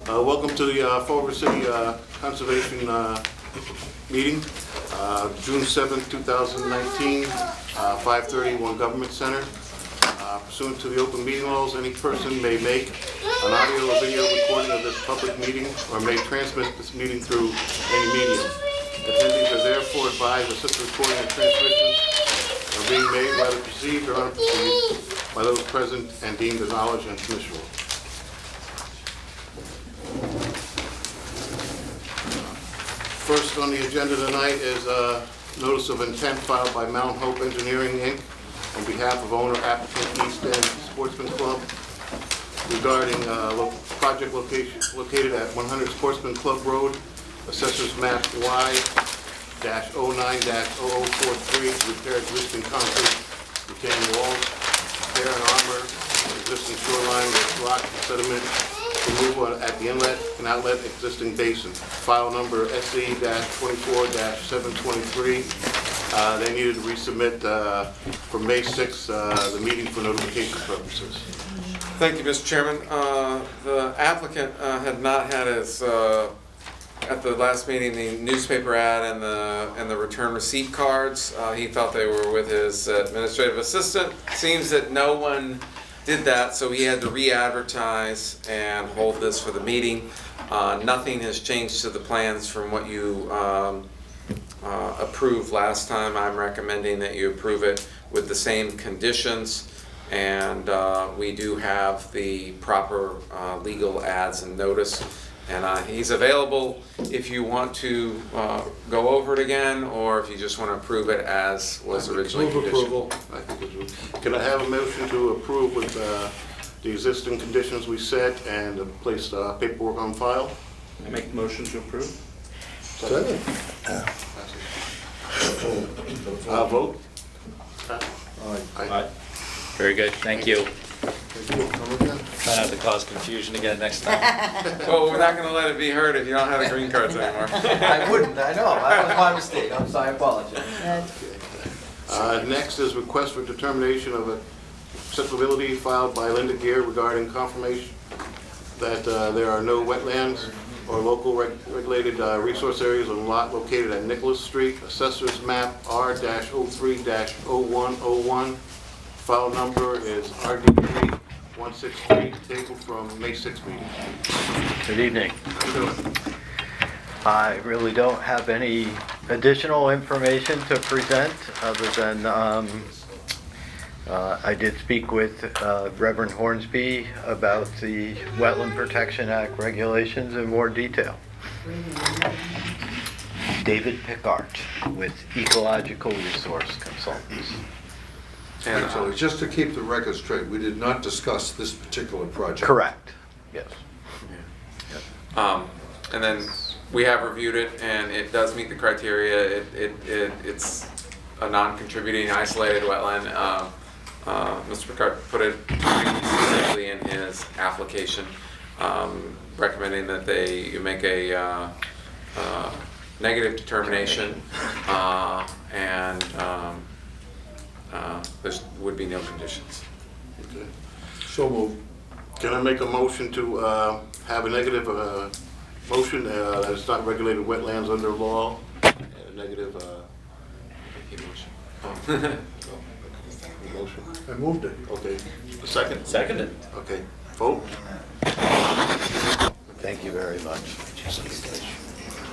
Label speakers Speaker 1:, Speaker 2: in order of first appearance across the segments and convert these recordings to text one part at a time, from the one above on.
Speaker 1: Welcome to the Fall River City Conservation meeting, June 7th, 2019, 5:30, One Government Center. Pursuant to the open meeting laws, any person may make an audio or video recording of this public meeting or may transmit this meeting through any medium. Attendees are therefore advised that such recording and transmissions are being made, whether perceived or unperceived, by those present and deemed as knowledge and permissible. First on the agenda tonight is a notice of intent filed by Mount Hope Engineering, Inc. on behalf of owner Applicant East End Sportsman Club regarding project located at 100 Sportsman Club Road, Assessors Map Y-09-0043, to repair existing concrete retaining walls, repair and armor existing shoreline with rock and sediment, removal at the inlet and outlet existing basin. File number SE-24-723. They needed to resubmit for May 6th the meeting for notification purposes.
Speaker 2: Thank you, Mr. Chairman. The applicant had not had his, at the last meeting, the newspaper ad and the return receipt cards. He thought they were with his administrative assistant. Seems that no one did that, so he had to re-advertise and hold this for the meeting. Nothing has changed to the plans from what you approved last time. I'm recommending that you approve it with the same conditions, and we do have the proper legal ads and notice. And he's available if you want to go over it again, or if you just want to approve it as was originally conditioned.
Speaker 1: Can I have a motion to approve with the existing conditions we set and place paperwork on file?
Speaker 3: I make the motion to approve.
Speaker 1: Second. Vote.
Speaker 3: Aye.
Speaker 4: Very good, thank you.
Speaker 1: Try
Speaker 4: not to cause confusion again next time.
Speaker 2: Well, we're not going to let it be heard if you don't have the green cards anymore.
Speaker 5: I wouldn't, I know, that was my mistake, I'm sorry, I apologize.
Speaker 1: Next is request for determination of acceptability filed by Linda Gear regarding confirmation that there are no wetlands or local regulated resource areas on a lot located at Nicholas Street, Assessors Map R-03-0101. File number is RD3 163, table from May 6th meeting.
Speaker 6: Good evening. I really don't have any additional information to present other than I did speak with Reverend Hornsby about the Wetland Protection Act regulations in more detail. David Pickart with Ecological Resource Consultants.
Speaker 2: And,
Speaker 7: So just to keep the record straight, we did not discuss this particular project.
Speaker 6: Correct. Yes.
Speaker 2: and then we have reviewed it, and it does meet the criteria. It's a non-contributing isolated wetland. Mr. Picard put it specifically in his application, recommending that you make a negative determination, and there would be no conditions.
Speaker 1: Okay.
Speaker 7: So moved.
Speaker 1: Can I make a motion to have a negative motion that it's not regulated wetlands under law? A negative motion.
Speaker 7: I moved it.
Speaker 1: Okay. A second?
Speaker 3: Seconded.
Speaker 1: Okay. Vote.
Speaker 6: Thank you very much.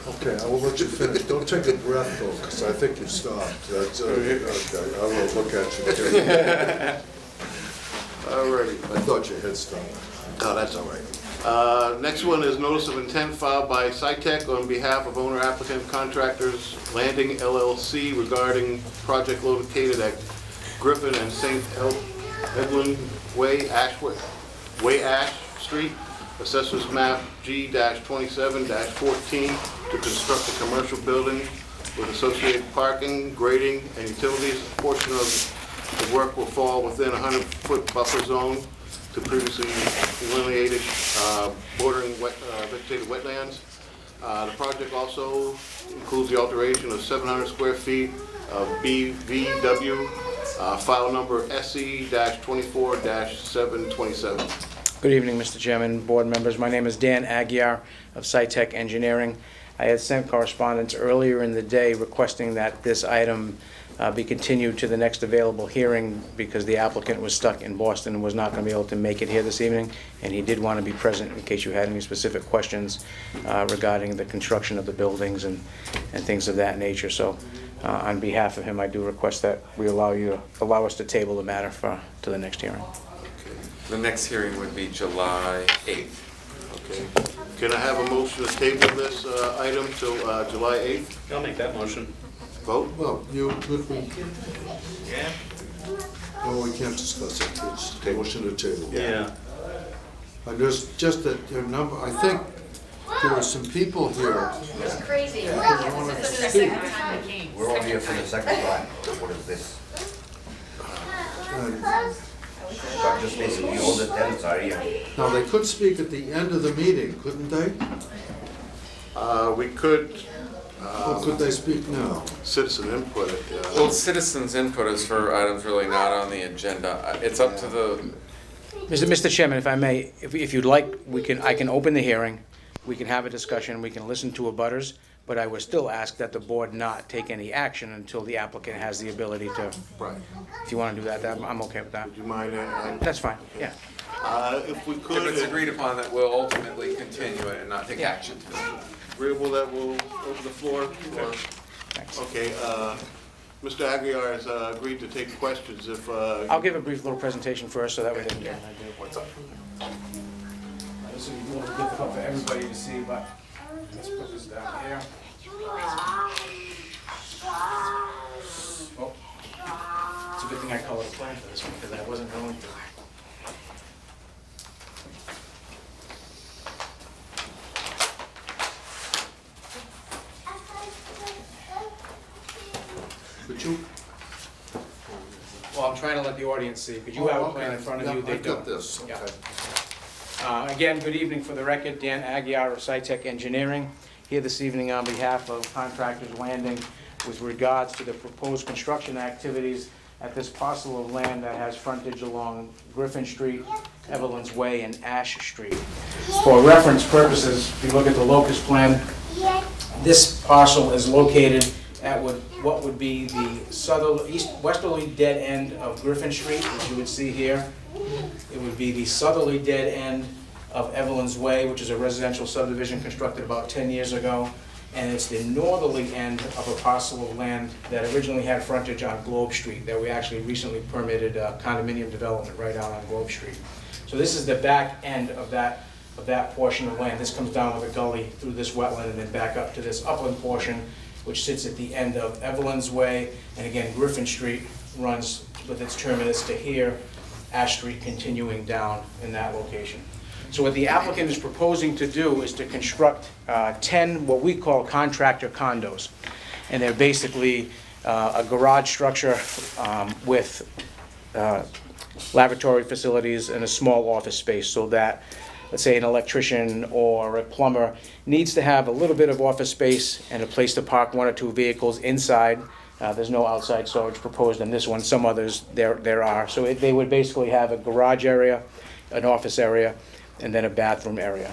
Speaker 7: Okay, I will let you finish. Don't take a breath though, because I think you stopped. That's, okay, I will look at you.
Speaker 1: Alrighty.
Speaker 7: I thought you had stopped.
Speaker 1: Oh, that's all right. Next one is notice of intent filed by SciTech on behalf of owner applicant contractors Landing LLC regarding project located at Griffin and St. Edwin Way, Ash Street, Assessors Map G-27-14, to construct a commercial building with associated parking, grading, and utilities. A portion of the work will fall within a 100-foot buffer zone to previously delineated bordering vegetated wetlands. The project also includes the alteration of 700 square feet of BVW, file number SE-24-727.
Speaker 8: Good evening, Mr. Chairman, board members. My name is Dan Aguiar of SciTech Engineering. I had sent correspondence earlier in the day requesting that this item be continued to the next available hearing because the applicant was stuck in Boston and was not going to be able to make it here this evening, and he did want to be present in case you had any specific questions regarding the construction of the buildings and things of that nature. So on behalf of him, I do request that we allow us to table the matter to the next hearing.
Speaker 2: The next hearing would be July 8th.
Speaker 1: Okay. Can I have a motion to table this item till July 8th?
Speaker 3: I'll make that motion.
Speaker 1: Vote?
Speaker 7: Well, no, we can't discuss it, it's motion to table.
Speaker 3: Yeah.
Speaker 7: And there's just that, there are number, I think there are some people here.
Speaker 9: It's crazy.
Speaker 7: We're
Speaker 5: We're all here for the second time. What is this?
Speaker 7: And
Speaker 5: So just basically all the tenants are here.
Speaker 7: now, they could speak at the end of the meeting, couldn't they?
Speaker 1: We could,
Speaker 7: Or could they speak now?
Speaker 1: citizen input.
Speaker 2: Well, citizens' input is for items really not on the agenda. It's up to the,
Speaker 8: Mr. Chairman, if I may, if you'd like, I can open the hearing, we can have a discussion, we can listen to abutters, but I would still ask that the board not take any action until the applicant has the ability to.
Speaker 1: Right.
Speaker 8: If you want to do that, I'm okay with that.
Speaker 1: Would you mind?
Speaker 8: That's fine, yeah.
Speaker 1: If we
Speaker 2: if
Speaker 1: could,
Speaker 2: it's agreed upon that we'll ultimately continue it and not take action.
Speaker 1: agreeable that we'll open the floor for,
Speaker 8: Thanks.
Speaker 1: okay, Mr. Aguiar has agreed to take questions if,
Speaker 8: I'll give a brief little presentation first, so that way they can get an idea of what's up. This will be a little difficult for everybody to see, but let's put this down here. Oh, it's a good thing I colored the plan for this one, because I wasn't going to.
Speaker 7: Could you?
Speaker 8: Well, I'm trying to let the audience see, because you have a plan in front of you, they
Speaker 7: I've got
Speaker 8: don't.
Speaker 7: this,
Speaker 8: Yeah.
Speaker 7: okay.
Speaker 8: Again, good evening for the record, Dan Aguiar of SciTech Engineering, here this evening on behalf of Contractors Landing with regards to the proposed construction activities at this parcel of land that has frontage along Griffin Street, Evelyn's Way, and Ash Street. For reference purposes, if you look at the locus plan, this parcel is located at what would be the westerly dead end of Griffin Street, which you would see here. It would be the southerly dead end of Evelyn's Way, which is a residential subdivision constructed about 10 years ago. And it's the northerly end of a parcel of land that originally had frontage on Globe Street, that we actually recently permitted condominium development right out on Globe Street. So this is the back end of that portion of land. This comes down with a gully through this wetland and then back up to this upland portion, which sits at the end of Evelyn's Way. And again, Griffin Street runs with its terminus to here, Ash Street continuing down in that location. So what the applicant is proposing to do is to construct 10 what we call contractor condos. And they're basically a garage structure with laboratory facilities and a small office space, so that, let's say, an electrician or a plumber needs to have a little bit of office space and a place to park 1 or 2 vehicles inside. There's no outside storage proposed in this one. Some others there are. So they would basically have a garage area, an office area, and then a bathroom area.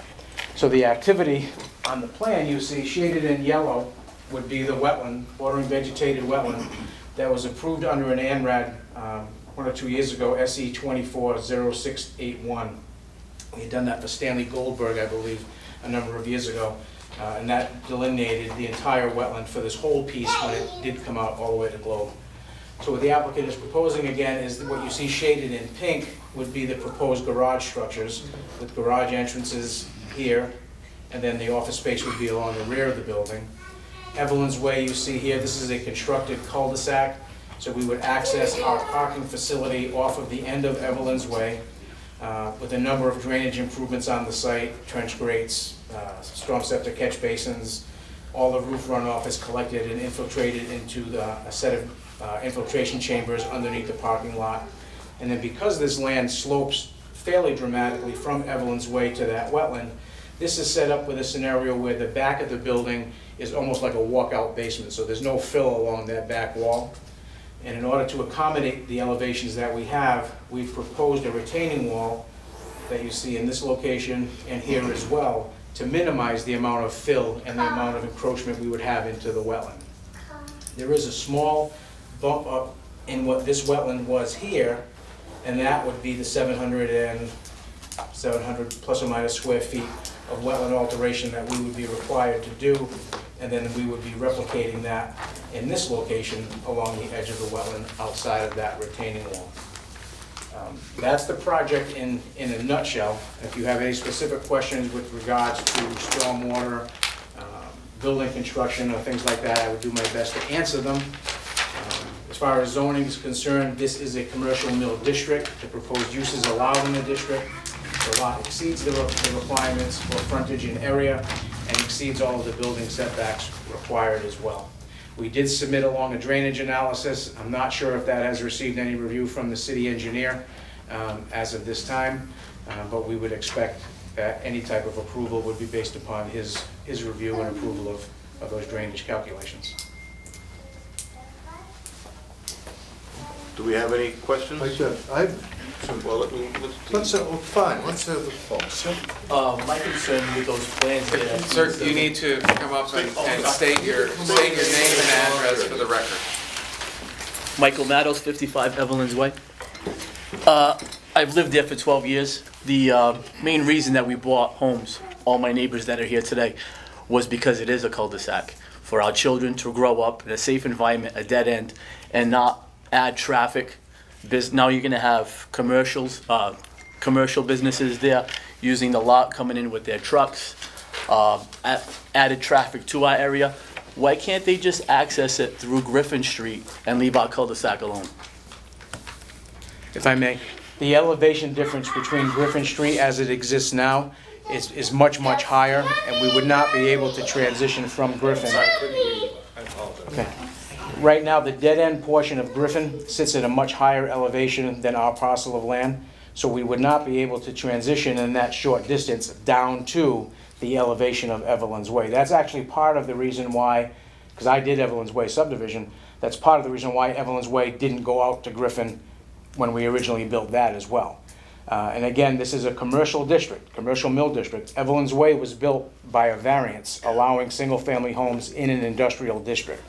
Speaker 8: So the activity on the plan you see shaded in yellow would be the wetland, bordering vegetated wetland, that was approved under an ANRAD 1 or 2 years ago, SE 240681. We had done that for Stanley Goldberg, I believe, a number of years ago, and that delineated the entire wetland for this whole piece when it did come out all the way to Globe. So what the applicant is proposing again is that what you see shaded in pink would be the proposed garage structures with garage entrances here, and then the office space would be along the rear of the building. Evelyn's Way you see here, this is a constructed cul-de-sac, so we would access our parking facility off of the end of Evelyn's Way with a number of drainage improvements on the site, trench grates, storm septic catch basins. All the roof runoff is collected and infiltrated into a set of infiltration chambers underneath the parking lot. And then because this land slopes fairly dramatically from Evelyn's Way to that wetland, this is set up with a scenario where the back of the building is almost like a walkout basement, so there's no fill along that back wall. And in order to accommodate the elevations that we have, we've proposed a retaining wall that you see in this location and here as well to minimize the amount of fill and the amount of encroachment we would have into the wetland. There is a small bump up in what this wetland was here, and that would be the 700 plus or minus square feet of wetland alteration that we would be required to do, and then we would be replicating that in this location along the edge of the wetland outside of that retaining wall. That's the project in a nutshell. If you have any specific questions with regards to stormwater, building construction, or things like that, I would do my best to answer them. As far as zoning is concerned, this is a commercial mill district. The proposed uses allowed in the district. The lot exceeds the requirements for frontage and area and exceeds all of the building setbacks required as well. We did submit along a drainage analysis. I'm not sure if that has received any review from the city engineer as of this time, but we would expect that any type of approval would be based upon his review and approval of those drainage calculations.
Speaker 1: Do we have any questions? Well,
Speaker 7: Let's have the folks.
Speaker 5: My concern with those plans there.
Speaker 2: Sir, you need to come up and state your name and address for the record.
Speaker 9: Michael Mattos, 55 Evelyn's Way. I've lived there for 12 years. The main reason that we bought homes, all my neighbors that are here today, was because it is a cul-de-sac for our children to grow up in a safe environment, a dead end, and not add traffic. Now you're going to have commercial businesses there using the lot, coming in with their trucks, added traffic to our area. Why can't they just access it through Griffin Street and leave our cul-de-sac alone?
Speaker 8: If I may, the elevation difference between Griffin Street as it exists now is much, much higher, and we would not be able to transition from Griffin. Okay. Right now, the dead-end portion of Griffin sits at a much higher elevation than our parcel of land, so we would not be able to transition in that short distance down to the elevation of Evelyn's Way. That's actually part of the reason why, because I did Evelyn's Way subdivision, that's part of the reason why Evelyn's Way didn't go out to Griffin when we originally built that as well. And again, this is a commercial district, commercial mill district. Evelyn's Way was built by a variance allowing single-family homes in an industrial district.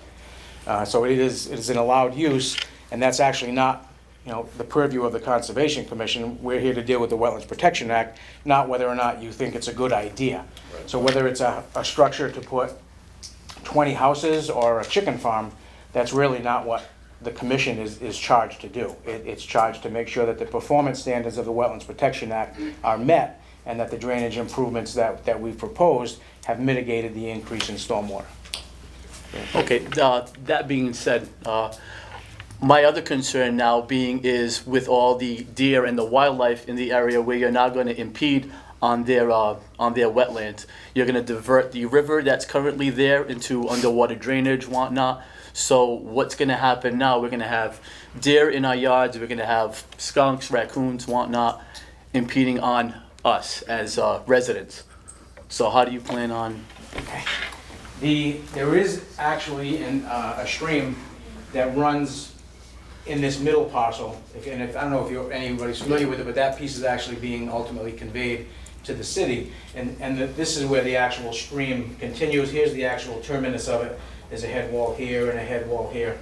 Speaker 8: So it is an allowed use, and that's actually not, the purview of the Conservation Commission. We're here to deal with the Wetlands Protection Act, not whether or not you think it's a good idea. Right. So whether it's a structure to put 20 houses or a chicken farm, that's really not what the commission is charged to do. It's charged to make sure that the performance standards of the Wetlands Protection Act are met, and that the drainage improvements that we've proposed have mitigated the increase in stormwater.
Speaker 9: Okay, that being said, my other concern now is with all the deer and the wildlife in the area where you're not going to impede on their wetlands. You're going to divert the river that's currently there into underwater drainage, whatnot. So what's going to happen now? We're going to have deer in our yards. We're going to have skunks, raccoons, whatnot, impeding on us as residents. So how do you plan on?
Speaker 8: Okay. There is actually a stream that runs in this middle parcel, and I don't know if anybody's familiar with it, but that piece is actually being ultimately conveyed to the city, and this is where the actual stream continues. Here's the actual terminus of it. There's a head wall here and a head wall here.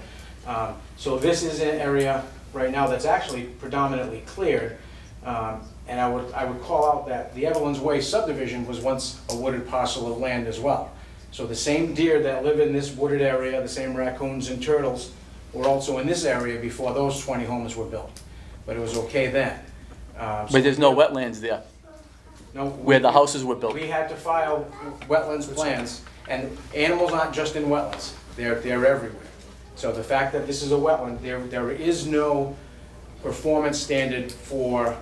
Speaker 8: So this is an area right now that's actually predominantly cleared, and I would call out that the Evelyn's Way subdivision was once a wooded parcel of land as well. So the same deer that live in this wooded area, the same raccoons and turtles, were also in this area before those 20 homes were built. But it was okay then.
Speaker 9: But there's no wetlands there,
Speaker 8: No,
Speaker 9: where the houses were built.
Speaker 8: We had to file wetlands plans, and animals aren't just in wetlands, they're everywhere. So the fact that this is a wetland, there is no performance standard for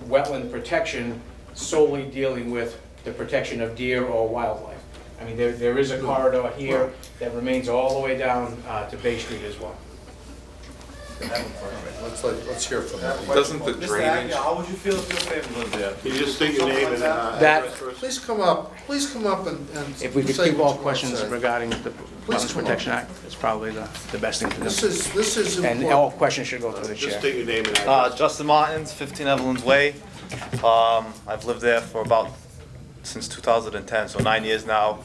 Speaker 8: wetland protection solely dealing with the protection of deer or wildlife. I mean, there is a corridor here that remains all the way down to Bay Street as well.
Speaker 7: Let's hear from them.
Speaker 2: Doesn't the drainage?
Speaker 5: How would you feel if your family lived there?
Speaker 1: Can you just state your name and
Speaker 8: That-
Speaker 1: address first?
Speaker 7: Please come up and
Speaker 8: If we could
Speaker 7: say
Speaker 8: keep
Speaker 7: what
Speaker 8: all
Speaker 7: you want
Speaker 8: questions
Speaker 7: to say.
Speaker 8: regarding the
Speaker 7: Please
Speaker 8: Wetlands
Speaker 7: come on.
Speaker 8: Protection Act, it's probably the best thing to
Speaker 7: This
Speaker 8: do.
Speaker 7: is
Speaker 8: And
Speaker 7: important.
Speaker 8: all questions should go through the
Speaker 1: Just
Speaker 8: chair.
Speaker 1: state your name and address.
Speaker 5: Justin Martins, 15 Evelyn's Way.
Speaker 10: I've lived there for since 2010, so 9 years now.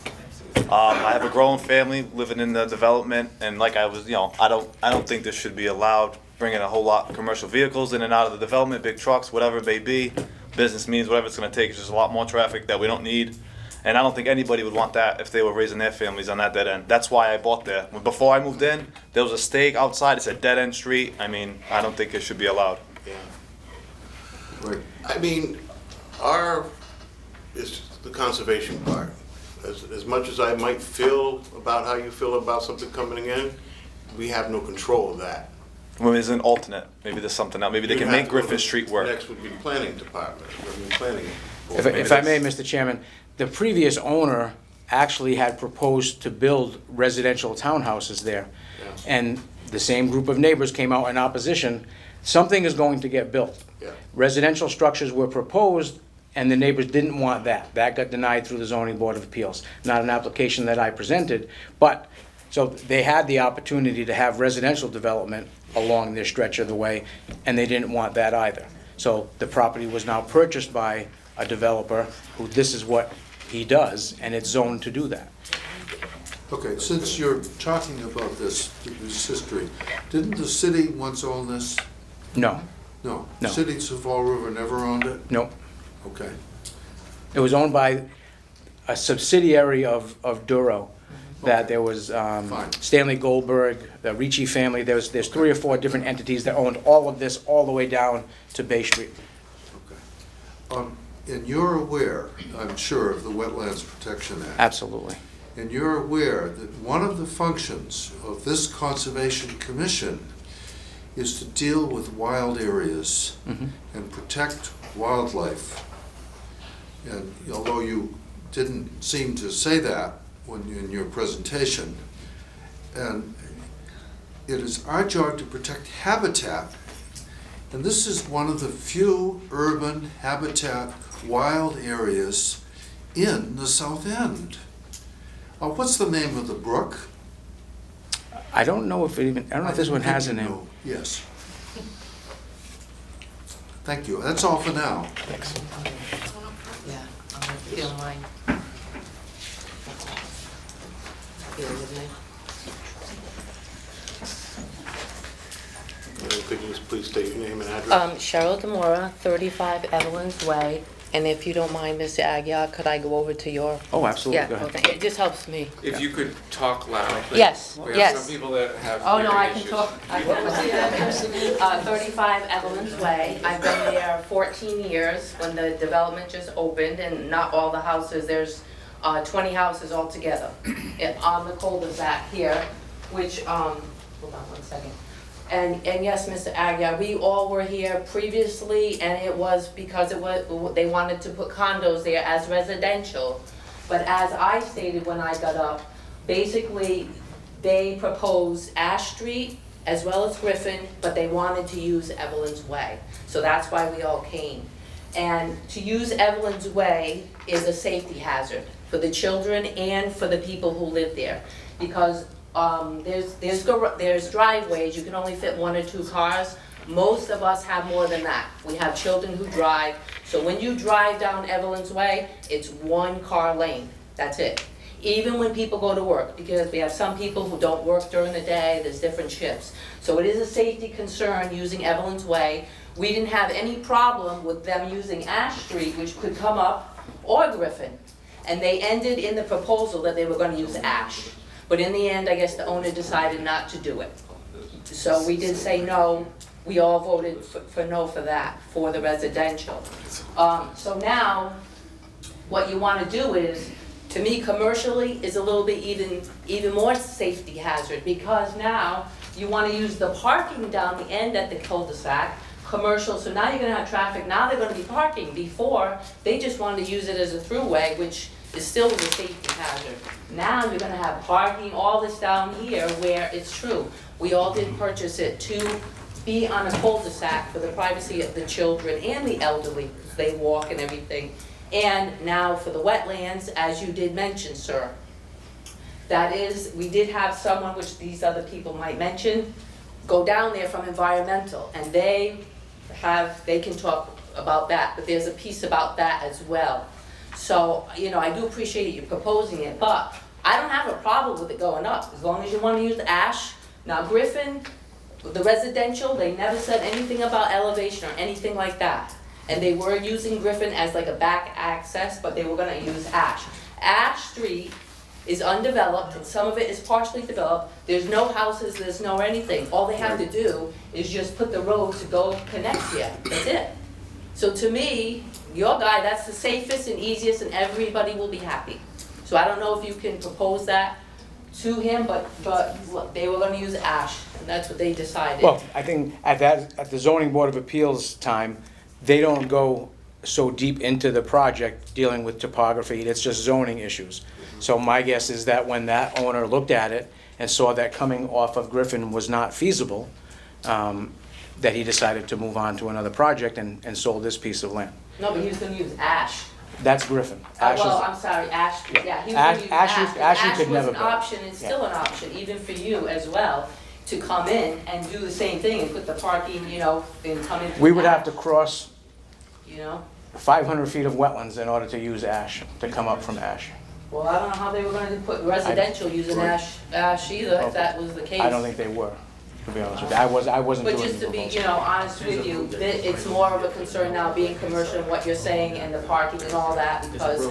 Speaker 10: I have a growing family living in the development, and like I don't think this should be allowed, bringing a whole lot of commercial vehicles in and out of the development, big trucks, whatever it may be, business means, whatever it's gonna take. It's just a lot more traffic that we don't need. And I don't think anybody would want that if they were raising their families on that dead end. That's why I bought there. Before I moved in, there was a stake outside, it said dead end street. I mean, I don't think it should be allowed.
Speaker 1: Yeah.
Speaker 7: Right.
Speaker 1: I mean, it's the conservation part. As much as I might feel about how you feel about something coming in, we have no control of that.
Speaker 10: Well, there's an alternate, maybe there's something else, maybe they can make Griffin Street work.
Speaker 1: Next would be planning department, planning.
Speaker 8: If I may, Mr. Chairman, the previous owner actually had proposed to build residential townhouses there.
Speaker 1: Yeah.
Speaker 8: And the same group of neighbors came out in opposition. Something is going to get built.
Speaker 1: Yeah.
Speaker 8: Residential structures were proposed, and the neighbors didn't want that. That got denied through the zoning board of appeals. Not an application that I presented, but, so they had the opportunity to have residential development along their stretch of the way, and they didn't want that either. So the property was now purchased by a developer who, this is what he does, and it's zoned to do that.
Speaker 7: Okay, since you're talking about this history, didn't the city once own this?
Speaker 8: No,
Speaker 7: No.
Speaker 8: No.
Speaker 7: City of Fall River never owned it?
Speaker 8: no.
Speaker 7: Okay.
Speaker 8: It was owned by a subsidiary of Duro, that
Speaker 7: Okay.
Speaker 8: there was
Speaker 7: Fine.
Speaker 8: Stanley Goldberg, the Ricci family, there's 3 or 4 different entities that owned all of this, all the way down to Bay Street.
Speaker 7: Okay. And you're aware, I'm sure, of the Wetlands Protection Act.
Speaker 8: Absolutely.
Speaker 7: And you're aware that one of the functions of this Conservation Commission is to deal with wild areas and protect wildlife. And although you didn't seem to say that in your presentation, and it is our job to protect habitat, and this is one of the few urban habitat wild areas in the South End. What's the name of the brook?
Speaker 8: I don't know if this one has a name.
Speaker 7: No. Yes. Thank you. That's all for now.
Speaker 11: Yeah, if you don't mind. Feel with me.
Speaker 1: Could you just please state your name and address?
Speaker 11: Cheryl DeMuro, 35 Evelyn's Way, and if you don't mind, Mr. Aguiar, could I go over to your?
Speaker 8: Oh, absolutely,
Speaker 11: Yeah,
Speaker 8: go ahead.
Speaker 11: okay, it just helps me.
Speaker 2: If you could talk loud, please.
Speaker 11: Yes,
Speaker 2: We have
Speaker 11: yes.
Speaker 2: some people that have
Speaker 11: Oh, no,
Speaker 2: hearing
Speaker 11: I can
Speaker 2: issues.
Speaker 11: talk. 35 Evelyn's Way. I've been there 14 years when the development just opened, and not all the houses, there's 20 houses altogether on the cul-de-sac here, which, hold on one second. And yes, Mr. Aguiar, we all were here previously, and it was because they wanted to put condos there as residential. But as I stated when I got up, basically, they proposed Ash Street as well as Griffin, but they wanted to use Evelyn's Way. So that's why we all came. And to use Evelyn's Way is a safety hazard for the children and for the people who live there. Because there's driveways, you can only fit 1 or 2 cars. Most of us have more than that. We have children who drive. So when you drive down Evelyn's Way, it's 1 car lane, that's it. Even when people go to work, because we have some people who don't work during the day, there's different shifts. So it is a safety concern using Evelyn's Way. We didn't have any problem with them using Ash Street, which could come up, or Griffin. And they ended in the proposal that they were gonna use Ash. But in the end, I guess the owner decided not to do it. So we did say no, we all voted for no for that, for the residential. So now, what you wanna do is, to me, commercially, is a little bit even more safety hazard, because now you wanna use the parking down the end at the cul-de-sac, commercial, so now you're gonna have traffic, now they're gonna be parking. Before, they just wanted to use it as a throughway, which is still a safety hazard. Now you're gonna have parking, all this down here where it's true. We all did purchase it to be on a cul-de-sac for the privacy of the children and the elderly, because they walk and everything. And now for the wetlands, as you did mention, sir. That is, we did have someone, which these other people might mention, go down there from environmental, and they can talk about that, but there's a piece about that as well. So, you know, I do appreciate you proposing it, but I don't have a problem with it going up, as long as you wanna use ash. Now Griffin, the residential, they never said anything about elevation or anything like that. And they were using Griffin as like a back access, but they were gonna use ash. Ash Street is undeveloped, and some of it is partially developed. There's no houses, there's no anything. All they have to do is just put the road to go connect here, that's it. So to me, your guy, that's the safest and easiest, and everybody will be happy. So I don't know if you can propose that to him, but they were gonna use ash, and that's what they decided.
Speaker 8: Well, I think at the zoning board of appeals time, they don't go so deep into the project dealing with topography, it's just zoning issues. So my guess is that when that owner looked at it and saw that coming off of Griffin was not feasible, that he decided to move on to another project and sold this piece of land.
Speaker 11: No, but he was gonna use ash.
Speaker 8: That's Griffin. Ash
Speaker 11: Well,
Speaker 8: is-
Speaker 11: I'm sorry, ash, yeah, he was
Speaker 8: Ash-
Speaker 11: gonna use
Speaker 8: ash
Speaker 11: ash,
Speaker 8: you-
Speaker 11: but
Speaker 8: ash you
Speaker 11: ash
Speaker 8: could
Speaker 11: was
Speaker 8: never
Speaker 11: an
Speaker 8: build.
Speaker 11: option, it's still an option, even for you as well, to come in and do the same thing and put the parking, you know, and come in.
Speaker 8: We would have to cross
Speaker 11: You know,
Speaker 8: 500 feet of wetlands in order to use ash, to come up from ash.
Speaker 11: well, I don't know how they were gonna put residential using ash either, if that was the case.
Speaker 8: I don't think they were, to be honest with you. I wasn't
Speaker 11: But
Speaker 8: doing
Speaker 11: just
Speaker 8: the
Speaker 11: to be,
Speaker 8: proposal.
Speaker 11: you know, honest with you, it's more of a concern now being commercial and what you're saying and the parking and all that, because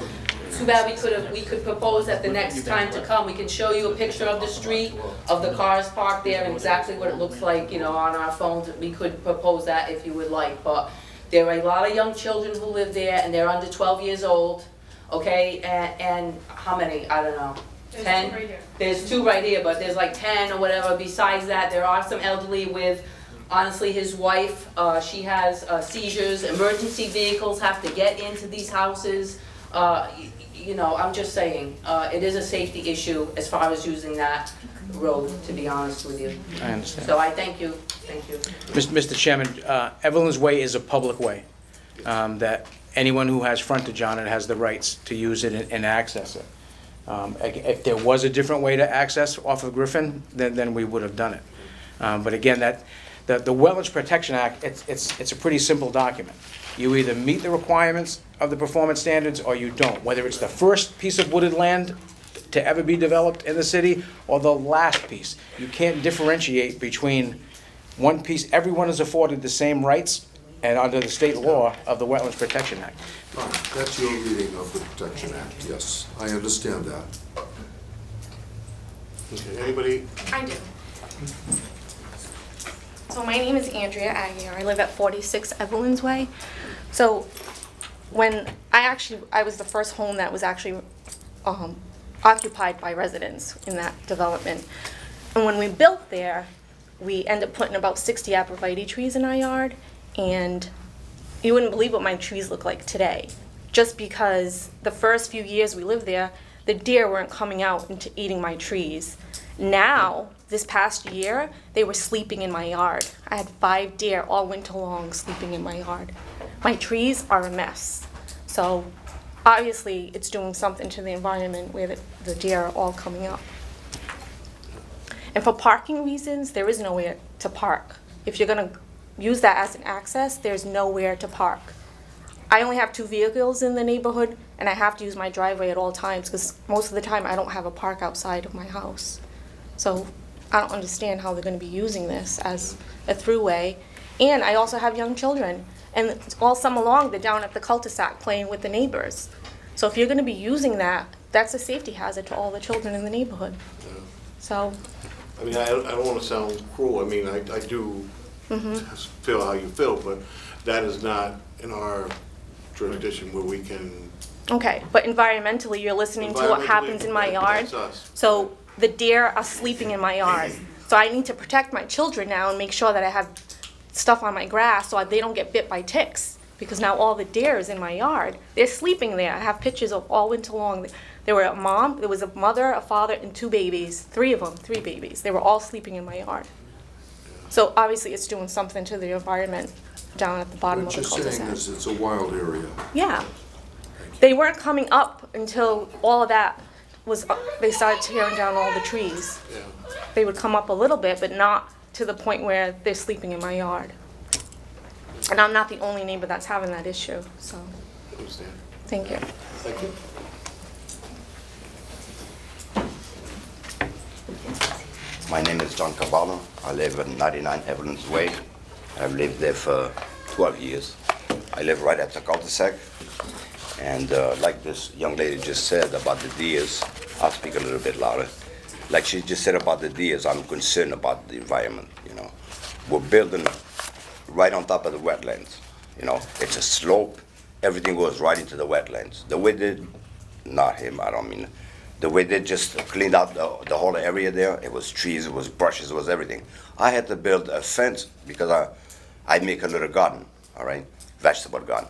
Speaker 11: too bad we could propose that the next time to come, we can show you a picture of the street, of the cars parked there and exactly what it looks like, you know, on our phones. We could propose that if you would like, but there are a lot of young children who live there and they're under 12 years old, okay? And how many? I don't know. 10? There's two right here, but there's like 10 or whatever. Besides that, there are some elderly with, honestly, his wife, she has seizures. Emergency vehicles have to get into these houses. You know, I'm just saying, it is a safety issue as far as using that road, to be honest with you.
Speaker 8: I understand.
Speaker 11: So I thank you, thank you.
Speaker 8: Mr. Chairman, Evelyn's Way is a public way, that anyone who has frontage on it has the rights to use it and access it. If there was a different way to access off of Griffin, then we would have done it. But again, the Wetlands Protection Act, it's a pretty simple document. You either meet the requirements of the performance standards or you don't, whether it's the first piece of wooded land to ever be developed in the city or the last piece. You can't differentiate between one piece. Everyone is afforded the same rights and under the state law of the Wetlands Protection Act.
Speaker 7: That's your reading of the Protection Act, yes, I understand that.
Speaker 1: Okay, anybody?
Speaker 12: I do. So my name is Andrea Aguiar. I live at 46 Evelyn's Way. So when I was the first home that was actually occupied by residents in that development. And when we built there, we ended up putting about 60 arborvitae trees in our yard, and you wouldn't believe what my trees look like today. Just because the first few years we lived there, the deer weren't coming out and eating my trees. Now, this past year, they were sleeping in my yard. I had 5 deer all winter long sleeping in my yard. My trees are a mess. So obviously, it's doing something to the environment where the deer are all coming up. And for parking reasons, there is nowhere to park. If you're gonna use that as an access, there's nowhere to park. I only have 2 vehicles in the neighborhood, and I have to use my driveway at all times, because most of the time I don't have a park outside of my house. So I don't understand how they're gonna be using this as a throughway. And I also have young children, and all summer long, they're down at the cul-de-sac playing with the neighbors. So if you're gonna be using that, that's a safety hazard to all the children in the neighborhood. So,
Speaker 1: I mean, I don't want to sound cruel, I mean, I do feel how you feel, but that is not in our jurisdiction where we can.
Speaker 12: okay, but environmentally, you're listening to what happens in my yard.
Speaker 1: That's us.
Speaker 12: So the deer are sleeping in my yard. So I need to protect my children now and make sure that I have stuff on my grass so they don't get bit by ticks. Because now all the deer is in my yard. They're sleeping there. I have pictures of all winter long. There was a mother, a father, and 2 babies. 3 of them, 3 babies. They were all sleeping in my yard. So obviously it's doing something to the environment down at the bottom of
Speaker 7: What
Speaker 12: the
Speaker 7: you're saying
Speaker 12: cul-de-sac.
Speaker 7: is it's a wild area.
Speaker 12: Yeah. They weren't coming up until all of that was, they started tearing down all the trees.
Speaker 1: Yeah.
Speaker 12: They would come up a little bit, but not to the point where they're sleeping in my yard. And I'm not the only neighbor that's having that issue, so,
Speaker 1: Understand.
Speaker 12: thank you.
Speaker 1: Thank you.
Speaker 13: My name is John Cavallo. I live at 99 Evelyn's Way. I've lived there for 12 years. I live right at the cul-de-sac. And like this young lady just said about the deers, I'll speak a little bit louder. Like she just said about the deers, I'm concerned about the environment, you know. We're building right on top of the wetlands, you know. It's a slope. Everything goes right into the wetlands. The way they, not him, I don't mean, the way they just cleaned out the whole area there, it was trees, it was brushes, it was everything. I had to build a fence because I make a little garden, all right, vegetable garden.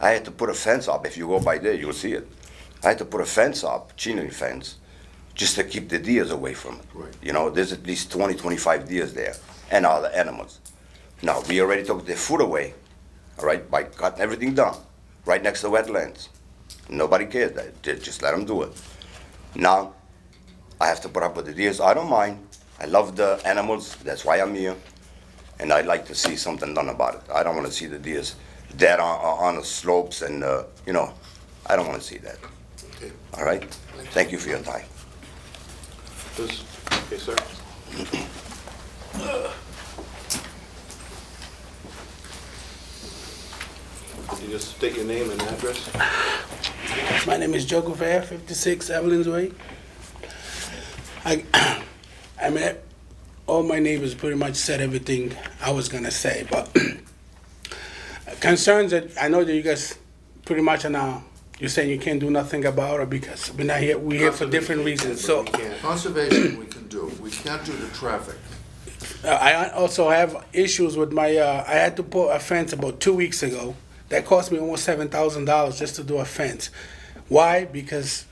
Speaker 13: I had to put a fence up. If you go by there, you'll see it. I had to put a fence up, chain link fence, just to keep the deers away from it.
Speaker 7: Right.
Speaker 13: You know, there's at least 20, 25 deers there, and other animals. Now, we already took their food away, all right, by cutting everything down, right next to wetlands. Nobody cared. Just let them do it. Now, I have to put up with the deers. I don't mind. I love the animals. That's why I'm here. And I'd like to see something done about it. I don't want to see the deers dead on the slopes and, you know, I don't want to see that.
Speaker 1: Okay.
Speaker 13: All right? Thank you for your time.
Speaker 1: Please. Okay, sir. Could you just state your name and address?
Speaker 14: My name is Joe Gouver, 56 Evelyn's Way. I mean, all my neighbors pretty much said everything I was gonna say, but concerns that I know that you guys pretty much are now, you're saying you can't do nothing about it because we're not here, we're here for different reasons, so.
Speaker 7: Conservation we can do. We can't do the traffic.
Speaker 14: I also have issues with my, I had to put a fence about 2 weeks ago. That cost me almost $7,000 just to do a fence. Why? Because,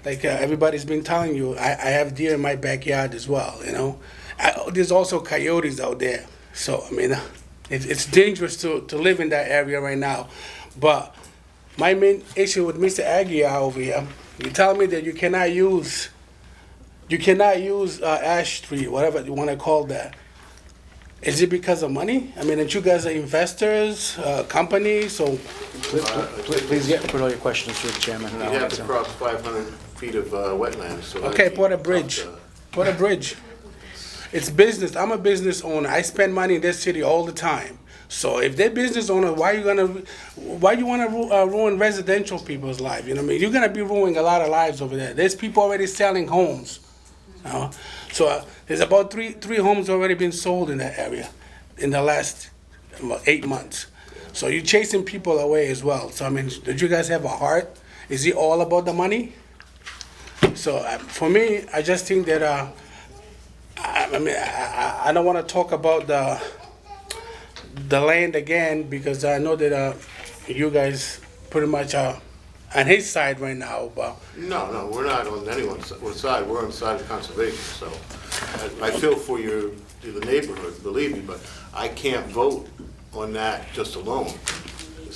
Speaker 14: like everybody's been telling you, I have deer in my backyard as well, you know. There's also coyotes out there. So, I mean, it's dangerous to live in that area right now. But my main issue with Mr. Aguiar over here, you tell me that you cannot use Ash Street, whatever you want to call that. Is it because of money? I mean, aren't you guys are investors, companies, so...
Speaker 8: Please put all your questions to the chairman. and
Speaker 1: You
Speaker 8: I'll
Speaker 1: have
Speaker 8: answer
Speaker 1: to
Speaker 8: them.
Speaker 1: cross 500 feet of wetlands, so...
Speaker 14: Okay, put a bridge. Put a bridge. It's business. I'm a business owner. I spend money in this city all the time. So if they're business owner, why you want to ruin residential people's lives? You know what I mean? You're gonna be ruining a lot of lives over there. There's people already selling homes. You know? So there's about three homes already been sold in that area in the last 8 months. So you're chasing people away as well. So I mean, did you guys have a heart? Is it all about the money? So for me, I just think that I don't want to talk about the land again because I know that you guys pretty much are on his side right now. But
Speaker 1: No, we're not on anyone's side. We're on the side of conservation, so I feel for the neighborhood, believe me, but I can't vote on that just alone.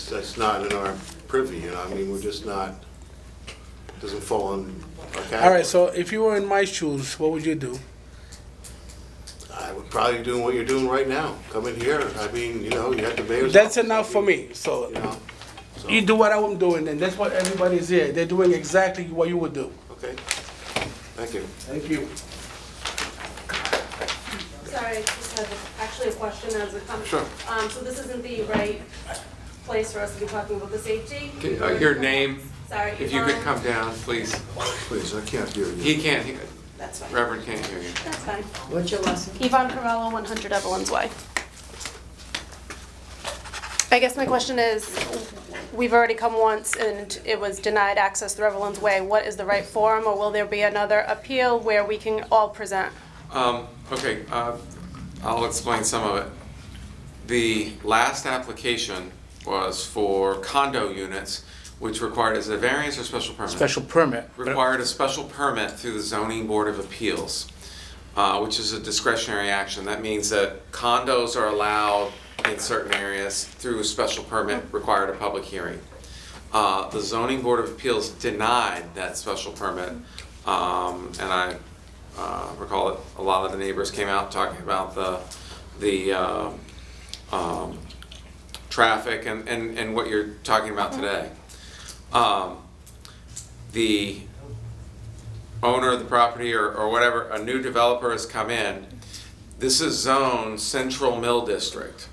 Speaker 1: That's not in our privy, you know, I mean, we're just not, doesn't fall on our category.
Speaker 14: all right, so if you were in my shoes, what would you do?
Speaker 1: I would probably be doing what you're doing right now, coming here. I mean, you know, you have the mayor's
Speaker 14: That's
Speaker 1: office,
Speaker 14: enough for me. So
Speaker 1: you know, so,
Speaker 14: you do what I'm doing, and that's what everybody's here. They're doing exactly what you would do.
Speaker 1: okay. Thank you.
Speaker 14: Thank you.
Speaker 15: Sorry, I just have actually a question as it comes.
Speaker 2: Sure.
Speaker 15: So this isn't the right place for us to be talking about the safety?
Speaker 2: Your name,
Speaker 15: Sorry.
Speaker 2: if you could come down, please.
Speaker 7: Please, I can't hear you.
Speaker 2: He can't,
Speaker 15: That's fine.
Speaker 2: Reverend can't hear you.
Speaker 15: That's fine.
Speaker 11: What's your last name?
Speaker 15: Yvonne Cavallo, 100 Evelyn's Way. I guess my question is, we've already come once and it was denied access through Evelyn's Way. What is the right forum, or will there be another appeal where we can all present?
Speaker 2: Okay, I'll explain some of it. The last application was for condo units, which required, is it a variance or special permit?
Speaker 8: Special permit.
Speaker 2: Required a special permit through the Zoning Board of Appeals, which is a discretionary action. That means that condos are allowed in certain areas through a special permit, required a public hearing. The Zoning Board of Appeals denied that special permit, and I recall that a lot of the neighbors came out talking about the traffic and what you're talking about today. The owner of the property or whatever, a new developer has come in, this is zoned Central Mill District,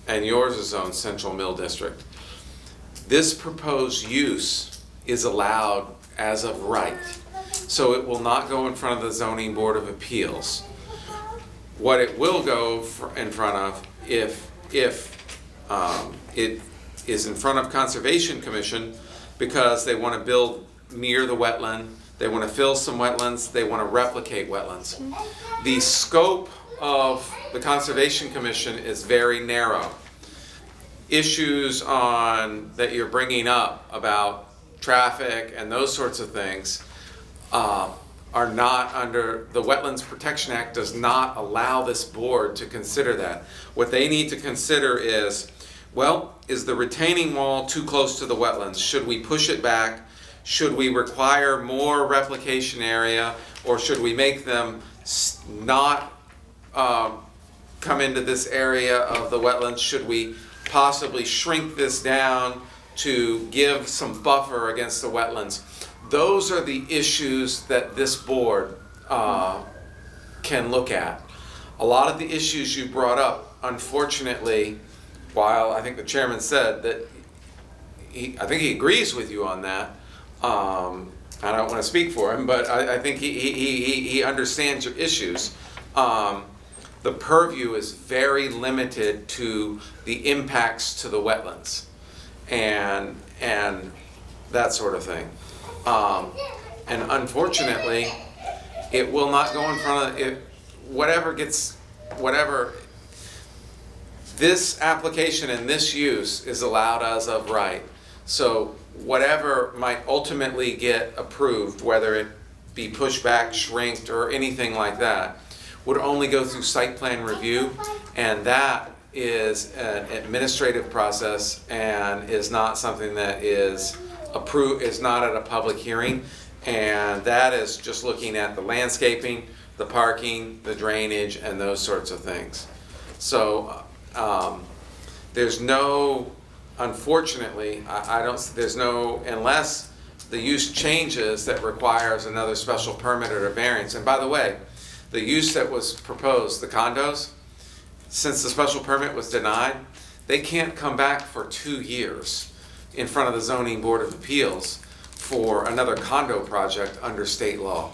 Speaker 2: and yours is zoned Central Mill District. This proposed use is allowed as of right, so it will not go in front of the Zoning Board of Appeals. What it will go in front of, if it is in front of Conservation Commission, because they want to build near the wetland, they want to fill some wetlands, they want to replicate wetlands. The scope of the Conservation Commission is very narrow. Issues that you're bringing up about traffic and those sorts of things are not under, the Wetlands Protection Act does not allow this board to consider that. What they need to consider is, well, is the retaining wall too close to the wetlands? Should we push it back? Should we require more replication area, or should we make them not come into this area of the wetlands? Should we possibly shrink this down to give some buffer against the wetlands? Those are the issues that this board can look at. A lot of the issues you brought up, unfortunately, while I think the chairman said that I think he agrees with you on that. I don't want to speak for him, but I think he understands your issues. The purview is very limited to the impacts to the wetlands and that sort of thing. And unfortunately, it will not go in front of it. Whatever. This application and this use is allowed as of right. So whatever might ultimately get approved, whether it be pushed back, shrinked, or anything like that, would only go through site plan review, and that is an administrative process and is not something that is approved, is not at a public hearing, and that is just looking at the landscaping, the parking, the drainage, and those sorts of things. So there's no, unfortunately, there's no, unless the use changes that requires another special permit or a variance. And by the way, the use that was proposed, the condos, since the special permit was denied, they can't come back for 2 years in front of the Zoning Board of Appeals for another condo project under state law.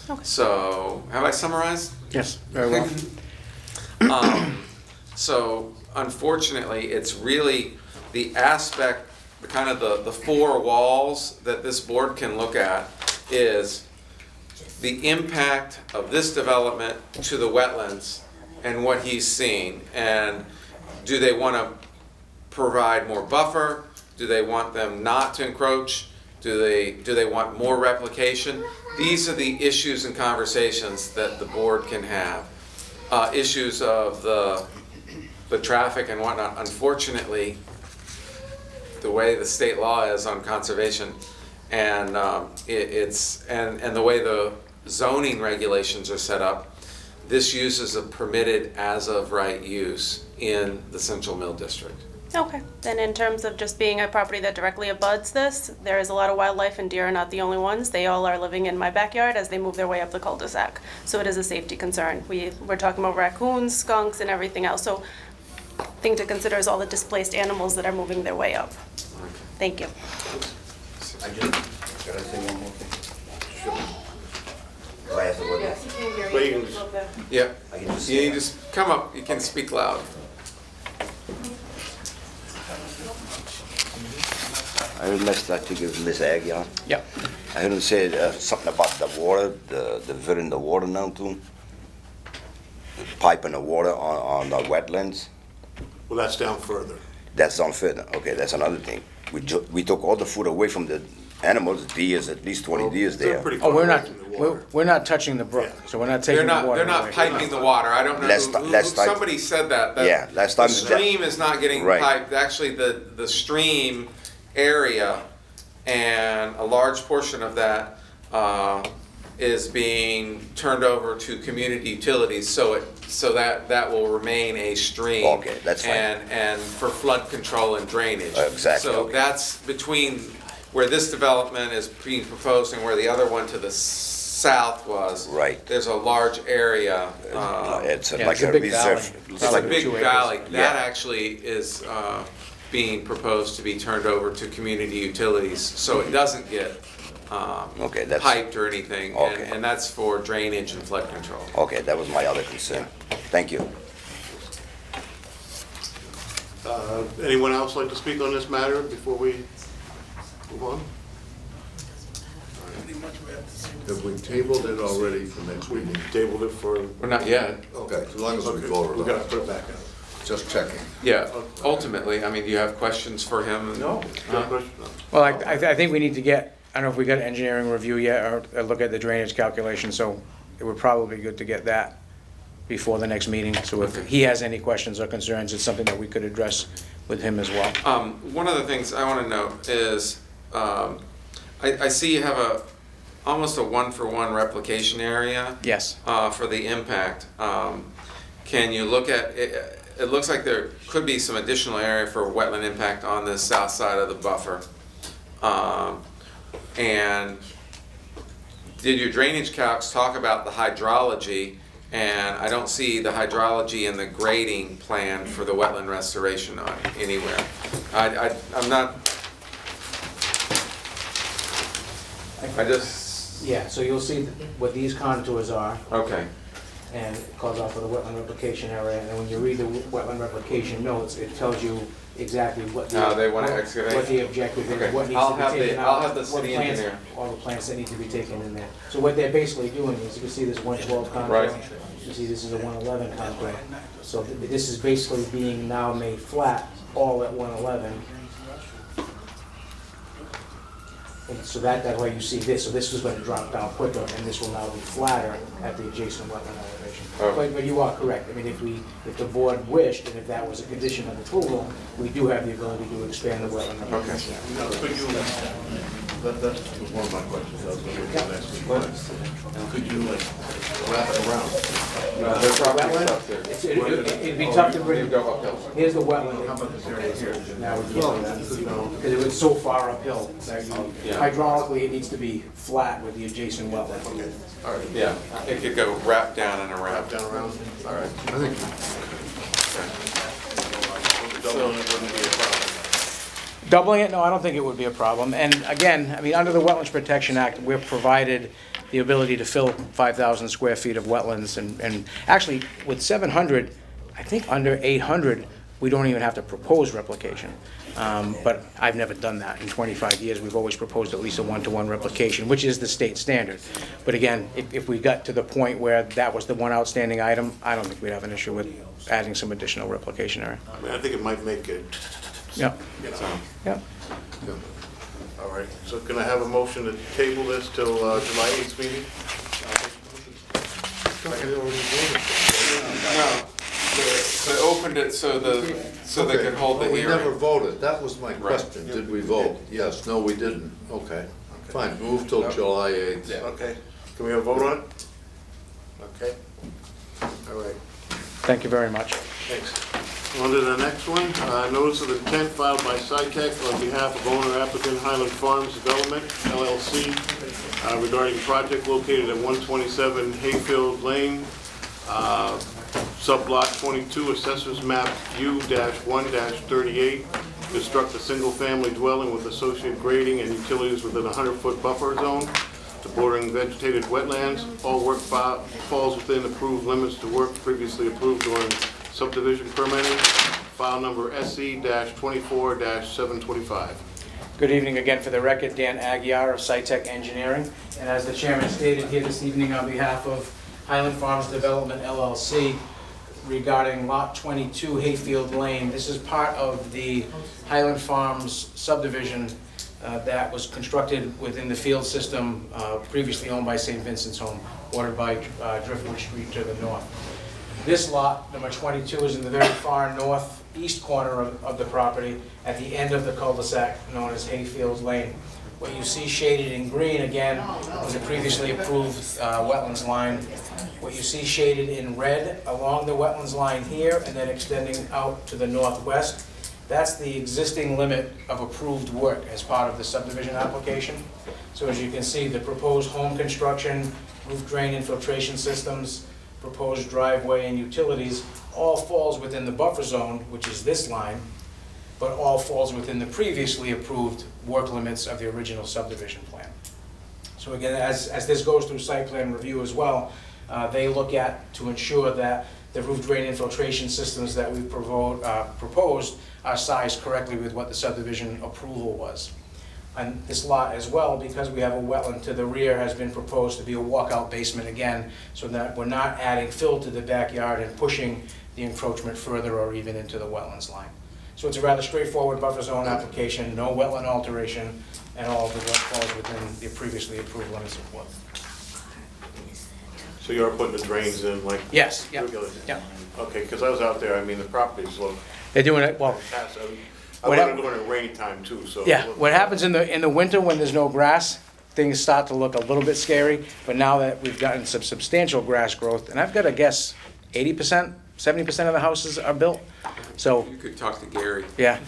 Speaker 15: Okay.
Speaker 2: So, have I summarized?
Speaker 8: Yes, very well.
Speaker 2: So, unfortunately, it's really the aspect, the four walls that this board can look at is the impact of this development to the wetlands and what he's seeing. And do they want to provide more buffer? Do they want them not to encroach? Do they want more replication? These are the issues and conversations that the board can have. Issues of the traffic and whatnot. Unfortunately, the way the state law is on conservation, and and the way the zoning regulations are set up, this use is a permitted as of right use in the Central Mill District.
Speaker 15: Okay, then in terms of just being a property that directly abuts this, there is a lot of wildlife, and deer are not the only ones. They all are living in my backyard as they move their way up the cul-de-sac. So it is a safety concern. We're talking about raccoons, skunks, and everything else. So thing to consider is all the displaced animals that are moving their way up. Thank you.
Speaker 13: I just, gotta say one more thing. Sure. Do I have to go there?
Speaker 1: But you can just-
Speaker 2: Yeah,
Speaker 13: I can just
Speaker 2: you
Speaker 13: say
Speaker 2: just come up, you can speak loud.
Speaker 13: I heard I think it was Miss Aguiar.
Speaker 8: Yeah.
Speaker 13: I heard him say something about the water, the fill in the water now too. Pipe in the water on the wetlands.
Speaker 1: Well, that's down further.
Speaker 13: That's on further. Okay, that's another thing. We took all the food away from the animals, deers, at least 20 deers
Speaker 1: They're
Speaker 13: there.
Speaker 1: pretty
Speaker 8: Oh,
Speaker 1: far
Speaker 8: we're
Speaker 1: away
Speaker 8: not,
Speaker 1: from the water.
Speaker 8: we're not touching the brook, so we're not taking the water.
Speaker 2: They're not
Speaker 8: away.
Speaker 2: piping the water. I don't know,
Speaker 13: Last time-
Speaker 2: somebody said that.
Speaker 13: Yeah, last time-
Speaker 2: The stream is not getting
Speaker 13: Right.
Speaker 2: piped. Actually, the stream area and a large portion of that is being turned over to community utilities, so that will remain a stream.
Speaker 13: Okay, that's fine.
Speaker 2: And for flood control and drainage.
Speaker 13: Exactly,
Speaker 2: So
Speaker 13: okay.
Speaker 2: that's between where this development is being proposed and where the other one to the south was.
Speaker 13: Right.
Speaker 2: There's a large area.
Speaker 13: It's
Speaker 8: Yeah,
Speaker 13: like
Speaker 8: it's a
Speaker 13: a
Speaker 8: big
Speaker 13: reserve.
Speaker 8: valley.
Speaker 2: It's a
Speaker 8: Probably
Speaker 2: big
Speaker 8: 2 acres.
Speaker 2: valley. That
Speaker 13: Yeah.
Speaker 2: actually is being proposed to be turned over to community utilities, so it doesn't get
Speaker 13: Okay, that's,
Speaker 2: piped or anything,
Speaker 13: Okay.
Speaker 2: and that's for drainage and flood control.
Speaker 13: okay, that was my other concern. Thank you.
Speaker 1: Anyone else like to speak on this matter before we move on?
Speaker 7: Have we tabled it already for next
Speaker 1: We
Speaker 7: meeting?
Speaker 1: tabled it for,
Speaker 2: Well, not yet.
Speaker 7: Okay, as long as we
Speaker 1: okay,
Speaker 7: voted
Speaker 1: we
Speaker 7: on
Speaker 1: gotta
Speaker 7: it.
Speaker 1: put it back in.
Speaker 7: Just checking.
Speaker 2: Yeah, ultimately, I mean, do you have questions for him?
Speaker 1: No.
Speaker 2: Huh?
Speaker 8: Well, I think we need to get, I don't know if we got engineering review yet, or look at the drainage calculation, so it would probably be good to get that before the next meeting, so if he has any questions or concerns, it's something that we could address with him as well.
Speaker 2: One of the things I want to note is, I see you have almost a one-for-one replication area.
Speaker 8: Yes.
Speaker 2: For the impact. Can you look at, it looks like there could be some additional area for wetland impact on the south side of the buffer. And did your drainage calcs talk about the hydrology? And I don't see the hydrology and the grading plan for the wetland restoration on anywhere. I'm not, I just,
Speaker 8: Yeah, so you'll see what these contours are,
Speaker 2: okay.
Speaker 8: and it calls out for the wetland replication area, and then when you read the wetland replication notes, it tells you exactly what the...
Speaker 2: How they wanna excavate?
Speaker 8: What the objective
Speaker 2: Okay.
Speaker 8: is, what needs
Speaker 2: I'll
Speaker 8: to be
Speaker 2: have the-
Speaker 8: taken out.
Speaker 2: I'll have the
Speaker 8: what
Speaker 2: city
Speaker 8: plants-
Speaker 2: engineer.
Speaker 8: All the plants that need to be taken in there. So what they're basically doing is, you can see this 112 contour.
Speaker 2: Right.
Speaker 8: You see this is a 111 contour. So this is basically being now made flat, all at 111. And so that's why you see this. So this is going to drop down quicker, and this will now be flatter at the adjacent wetland elevation.
Speaker 2: Okay.
Speaker 8: But you are correct. I mean, if the board wished, and if that was a condition of approval, we do have the ability to expand the wetland elevation.
Speaker 1: Now, could you, that's one of my questions, I was going to ask you. Could you like wrap it around?
Speaker 2: There's property
Speaker 8: Wetland?
Speaker 2: stuff there.
Speaker 8: It'd be tough to bring,
Speaker 2: Go uphill.
Speaker 8: here's the wetland. How about this area here? Now, we can't do that, because it was so far uphill. that Hydraulically, it needs to be flat with the adjacent wetland.
Speaker 1: All right.
Speaker 2: Yeah, it could go wrap down and around.
Speaker 1: Wrap down around? All right.
Speaker 7: I think
Speaker 1: Doubling it wouldn't be a problem.
Speaker 8: Doubling it, no, I don't think it would be a problem. And again, I mean, under the Wetlands Protection Act, we're provided the ability to fill 5,000 square feet of wetlands. And actually, with 700, I think under 800, we don't even have to propose replication. But I've never done that. In 25 years, we've always proposed at least a one-to-one replication, which is the state standard. But again, if we got to the point where that was the one outstanding item, I don't think we'd have an issue with adding some additional replication area.
Speaker 1: I mean, I think it might make it,
Speaker 8: Yep,
Speaker 1: you know.
Speaker 8: yep.
Speaker 1: All right, so can I have a motion to table this till July 8th meeting?
Speaker 2: No, they opened it so they could hold the
Speaker 7: We never
Speaker 2: hearing.
Speaker 7: voted, that was my question, did we vote? Yes, no, we didn't, okay. Fine, move till July 8th.
Speaker 1: Okay, can we have a vote on it? Okay, all right,
Speaker 8: Thank you very much.
Speaker 1: thanks. On to the next one, notice of intent filed by SciTech on behalf of owner applicant Highland Farms Development, LLC, regarding project located at 127 Hayfield Lane, subblock 22, assessors map U-1-38, construct a single-family dwelling with associated grading and utilities within a 100-foot buffer zone to bordering vegetated wetlands. All work falls within approved limits to work previously approved during subdivision permitting. File number SC-24-725.
Speaker 8: Good evening again. For the record, Dan Aguiar of SciTech Engineering. And as the chairman stated here this evening on behalf of Highland Farms Development LLC regarding Lot 22 Hayfield Lane, this is part of the Highland Farms subdivision that was constructed within the field system previously owned by St. Vincent's Home, bordered by Driftwood Street to the north. This lot, number 22, is in the very far northeast corner of the property at the end of the cul-de-sac known as Hayfield Lane. What you see shaded in green, again, was a previously approved wetlands line. What you see shaded in red along the wetlands line here and then extending out to the northwest, that's the existing limit of approved work as part of the subdivision application. So as you can see, the proposed home construction, roof drain infiltration systems, proposed driveway and utilities all falls within the buffer zone, which is this line, but all falls within the previously approved work limits of the original subdivision plan. So again, as this goes through site plan review as well, they look at to ensure that the roof drain infiltration systems that we proposed are sized correctly with what the subdivision approval was. On this lot as well, because we have a wetland to the rear, has been proposed to be a walkout basement again, so that we're not adding fill to the backyard and pushing the encroachment further or even into the wetlands line. So it's a rather straightforward buffer zone application, no wetland alteration, and all of the work falls within the previously approved limits of work.
Speaker 1: So you're putting the drains in like?
Speaker 8: Yes, yeah,
Speaker 1: regular?
Speaker 8: yeah.
Speaker 1: Okay, because I was out there, I mean, the properties look
Speaker 8: They're doing it, well,
Speaker 1: fantastic. I went in during a rainy time too, so.
Speaker 8: yeah, what happens in the winter when there's no grass, things start to look a little bit scary, but now that we've gotten some substantial grass growth, and I've got to guess 80%, 70% of the houses are built, so.
Speaker 2: You could talk to Gary.
Speaker 8: Yeah,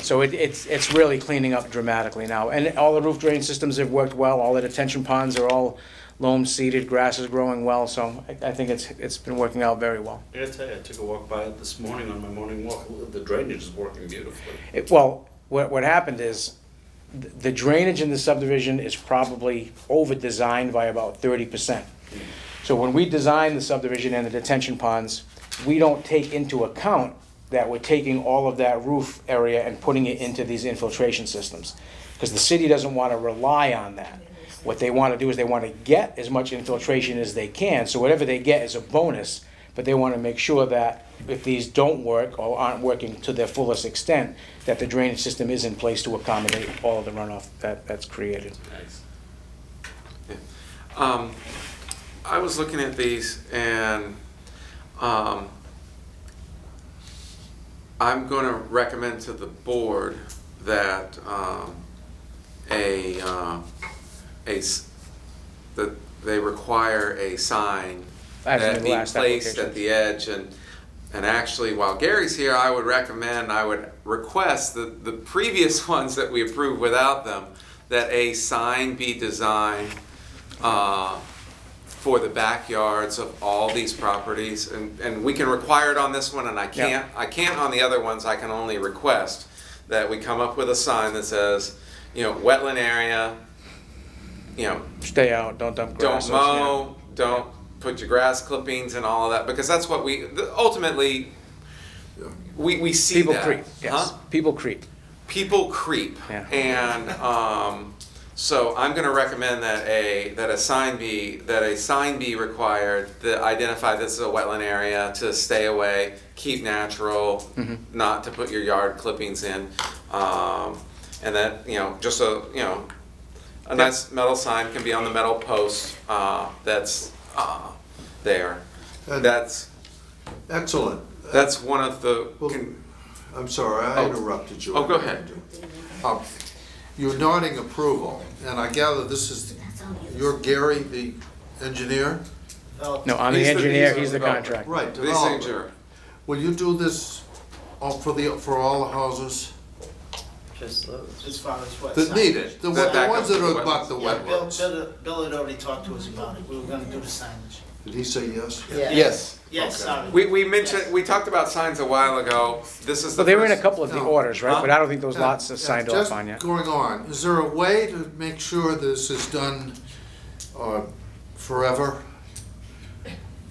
Speaker 8: so it's really cleaning up dramatically now, and all the roof drain systems have worked well, all the detention ponds are all loam seeded, grass is growing well, so I think it's been working out very well.
Speaker 3: I gotta tell you, I took a walk by it this morning on my morning walk. The drainage is working beautifully.
Speaker 8: Well, what happened is, the drainage in the subdivision is probably over-designed by about 30%. So when we design the subdivision and the detention ponds, we don't take into account that we're taking all of that roof area and putting it into these infiltration systems. Because the city doesn't want to rely on that. What they want to do is they want to get as much infiltration as they can, so whatever they get is a bonus, but they want to make sure that if these don't work or aren't working to their fullest extent, that the drainage system is in place to accommodate all of the runoff that's created.
Speaker 2: Nice. Yeah. I was looking at these and I'm going to recommend to the board that that they require a sign that be placed at the edge, and actually while Gary's here, I would request that the previous ones that we approved without them, that a sign be designed for the backyards of all these properties, and we can require it on this one, and I can't on the other ones. I can only request that we come up with a sign that says, you know, wetland area, you know,
Speaker 8: stay out, don't dump grass.
Speaker 2: Don't mow, don't put your grass clippings and all of that, because that's what we ultimately we see.
Speaker 8: People
Speaker 2: that.
Speaker 8: creep. Yes.
Speaker 2: Huh?
Speaker 8: People creep.
Speaker 2: People creep.
Speaker 8: Yeah.
Speaker 2: And so I'm going to recommend that a sign be required that identify this as a wetland area, to stay away, keep natural, not to put your yard clippings in, and that, you know, just a nice metal sign can be on the metal post that's there.
Speaker 7: And
Speaker 2: that's
Speaker 7: excellent.
Speaker 2: That's one of the.
Speaker 7: I'm sorry, I interrupted you.
Speaker 2: Oh, go ahead.
Speaker 7: You're nodding approval, and I gather this is, you're Gary, the engineer?
Speaker 8: No, I'm the engineer, he's the contractor.
Speaker 7: Right,
Speaker 2: He's the
Speaker 7: developer.
Speaker 2: engineer.
Speaker 7: Will you do this for all the houses
Speaker 5: Just those.
Speaker 16: As far as what?
Speaker 7: that need it? The
Speaker 2: back
Speaker 7: ones
Speaker 2: up
Speaker 7: that
Speaker 2: to
Speaker 7: are about the
Speaker 16: Yeah,
Speaker 7: wetlands?
Speaker 16: Bill had already talked to us about it. We were gonna do the signage.
Speaker 7: Did he say yes?
Speaker 2: Yes.
Speaker 16: Yes, sorry.
Speaker 2: We mentioned, we talked about signs a while ago. This is the
Speaker 8: Well, they were in a
Speaker 2: first-
Speaker 8: couple of the orders, right?
Speaker 2: Huh?
Speaker 8: But I don't think those
Speaker 7: Yeah,
Speaker 8: lots are signed
Speaker 7: just
Speaker 8: off on yet.
Speaker 7: going on, is there a way to make sure this is done forever?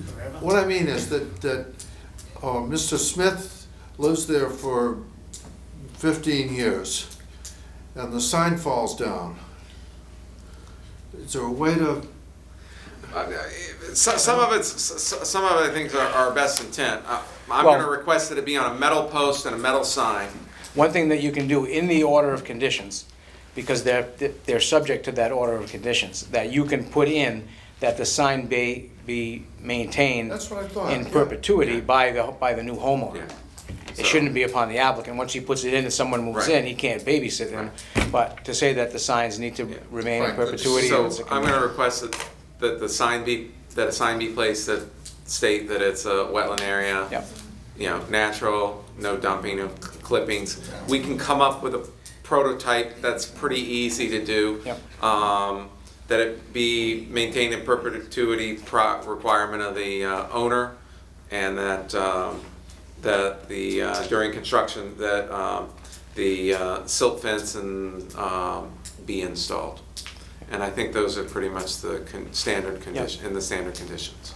Speaker 16: Forever?
Speaker 7: What I mean is that Mr. Smith lives there for 15 years, and the sign falls down. Is there a way to?
Speaker 2: Some of it I think are our best intent. I'm
Speaker 8: Well-
Speaker 2: going to request that it be on a metal post and a metal sign.
Speaker 8: One thing that you can do in the order of conditions, because they're subject to that order of conditions, that you can put in that the sign be maintained
Speaker 7: That's what I thought,
Speaker 8: in
Speaker 7: yeah.
Speaker 8: perpetuity by the new homeowner. It shouldn't be upon the applicant. Once he puts it in and someone moves
Speaker 2: Right.
Speaker 8: in, he can't babysit them. But to say that the signs need to remain in
Speaker 2: Fine.
Speaker 8: perpetuity.
Speaker 2: So
Speaker 8: it's a
Speaker 2: I'm gonna request that a sign be placed that state that it's a wetland area.
Speaker 8: Yep.
Speaker 2: You know, natural, no dumping of clippings. We can come up with a prototype that's pretty easy to do.
Speaker 8: Yep.
Speaker 2: That it be maintained in perpetuity requirement of the owner, and that during construction that the silt fence and be installed. And I think those are pretty much the standard condition in the standard conditions.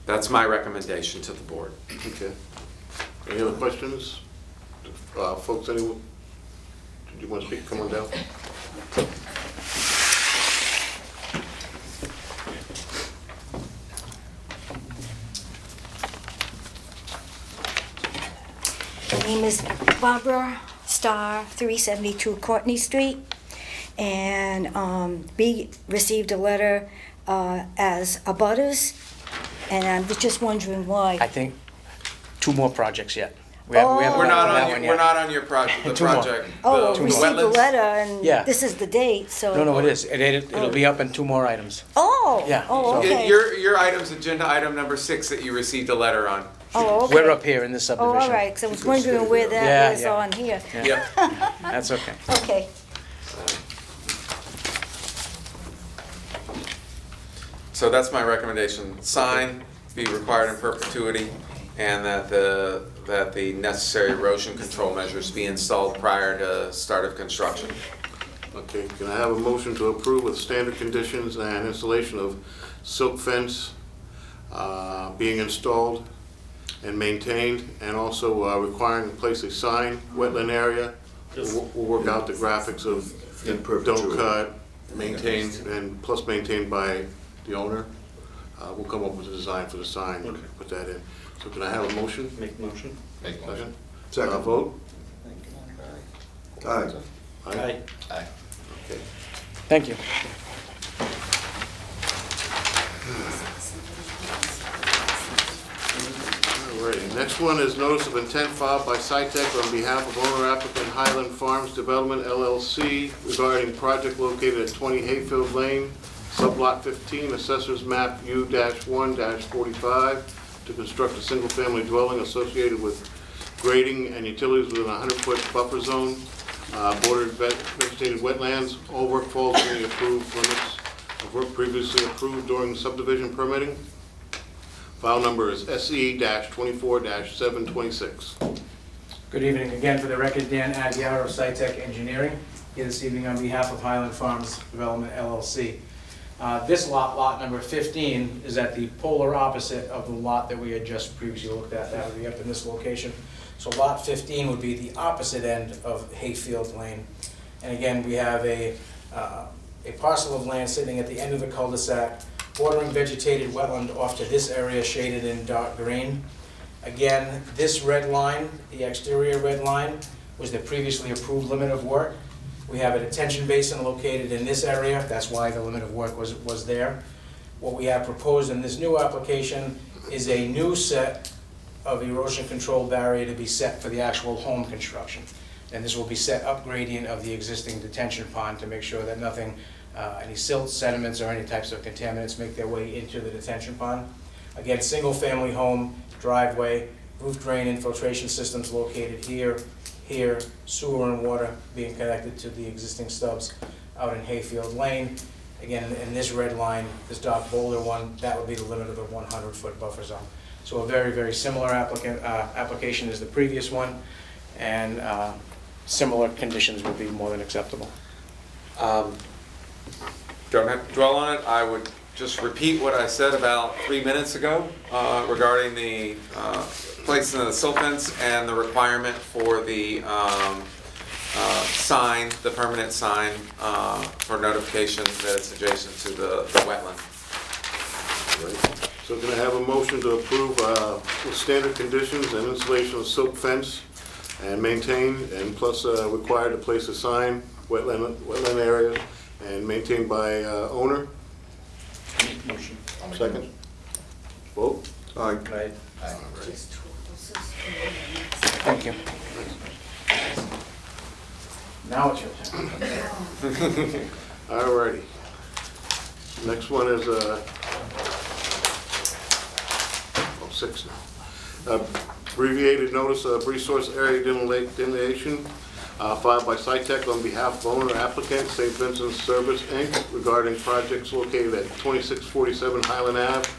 Speaker 2: That's my recommendation to the board.
Speaker 1: Okay. Any other questions? Folks, anyone? Did you want to speak? Come on down.
Speaker 17: My name is Barbara Starr, 372 Courtney Street, and B received a letter as Abutters, and I'm just wondering why.
Speaker 8: I think 2 more projects yet.
Speaker 2: We're not on your project. The
Speaker 8: 2 more.
Speaker 2: project.
Speaker 17: Oh,
Speaker 2: the
Speaker 17: received a
Speaker 2: wetlands.
Speaker 17: letter, and
Speaker 8: Yeah.
Speaker 17: this is the date, so.
Speaker 8: No, it is. It'll be up in 2 more items.
Speaker 17: Oh,
Speaker 8: Yeah.
Speaker 17: oh, okay.
Speaker 2: Your item's agenda item number 6 that you received a letter on.
Speaker 17: Oh, okay.
Speaker 8: We're up here in this
Speaker 17: Oh,
Speaker 8: subdivision.
Speaker 17: all right, 'cause I was wondering where
Speaker 8: Yeah,
Speaker 17: that was
Speaker 8: yeah.
Speaker 17: on here.
Speaker 2: Yep.
Speaker 8: That's okay.
Speaker 17: Okay.
Speaker 2: So that's my recommendation. Sign be required in perpetuity, and that the necessary erosion control measures be installed prior to start of construction.
Speaker 1: Okay, can I have a motion to approve with standard conditions and installation of silk fence being installed and maintained, and also requiring to place a sign, wetland area? We'll work out the graphics of don't cut, maintained, and plus maintained by the owner. We'll come up with a design for the sign, put that in. So can I have a motion?
Speaker 3: Make the motion.
Speaker 1: Make motion. Second vote? Aye.
Speaker 3: Aye.
Speaker 1: Okay.
Speaker 8: Thank you.
Speaker 1: Alrighty, next one is notice of intent filed by SciTech on behalf of owner applicant Highland Farms Development LLC regarding project located at 20 Hayfield Lane, sublot 15, assessors map U-1-45, to construct a single-family dwelling associated with grading and utilities within a 100-foot buffer zone, bordered vegetated wetlands. All work falls within the approved limits of work previously approved during subdivision permitting. File number is SE-24-726.
Speaker 8: Good evening again. For the record, Dan Aguiar of SciTech Engineering, here this evening on behalf of Highland Farms Development LLC. This lot number 15, is at the polar opposite of the lot that we had just previously looked at. That would be up in this location. So lot 15 would be the opposite end of Hayfield Lane. And again, we have a parcel of land sitting at the end of the cul-de-sac, bordering vegetated wetland off to this area shaded in dark green. Again, this red line, the exterior red line, was the previously approved limit of work. We have a detention basin located in this area. That's why the limit of work was there. What we have proposed in this new application is a new set of erosion control barrier to be set for the actual home construction. And this will be set up gradient of the existing detention pond to make sure that nothing, any silt, sediments, or any types of contaminants make their way into the detention pond. Again, single-family home, driveway, roof drain infiltration systems located here, sewer and water being connected to the existing stubs out in Hayfield Lane. Again, in this red line, this dark boulder one, that would be the limit of the 100-foot buffer zone. So a very, very similar application as the previous one, and similar conditions would be more than acceptable.
Speaker 2: Don't have to dwell on it. I would just repeat what I said about 3 minutes ago regarding the placing of the silt fence and the requirement for the sign, the permanent sign for notification that it's adjacent to the wetland.
Speaker 1: Right. So can I have a motion to approve with standard conditions and installation of silk fence and maintain, and plus required to place a sign, wetland area, and maintained by owner?
Speaker 3: Motion.
Speaker 1: Second? Vote?
Speaker 3: Aye.
Speaker 1: All right.
Speaker 8: Thank you. Now it's your turn.
Speaker 1: All righty. Next one is, 6 now. Abbreviated notice of resource area delineation filed by SciTech on behalf of owner applicant St. Vincent's Service, Inc. regarding projects located at 2647 Highland Ave,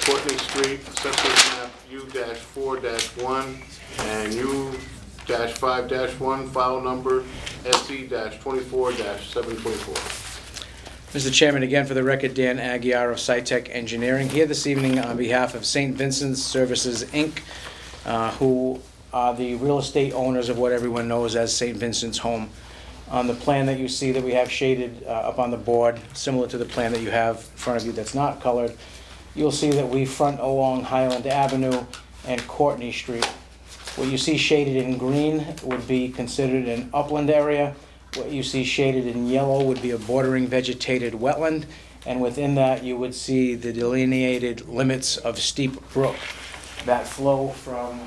Speaker 1: Courtney Street, Assessors Map U-4-1 and U-5-1, file number SC-24-724.
Speaker 8: Mr. Chairman, again for the record, Dan Aguiar of SciTech Engineering, here this evening on behalf of St. Vincent's Services, Inc., who are the real estate owners of what everyone knows as St. Vincent's Home. On the plan that you see that we have shaded up on the board, similar to the plan that you have in front of you that's not colored, you'll see that we front along Highland Avenue and Courtney Street. What you see shaded in green would be considered an upland area. What you see shaded in yellow would be a bordering vegetated wetland, and within that you would see the delineated limits of Steep Brook that flow from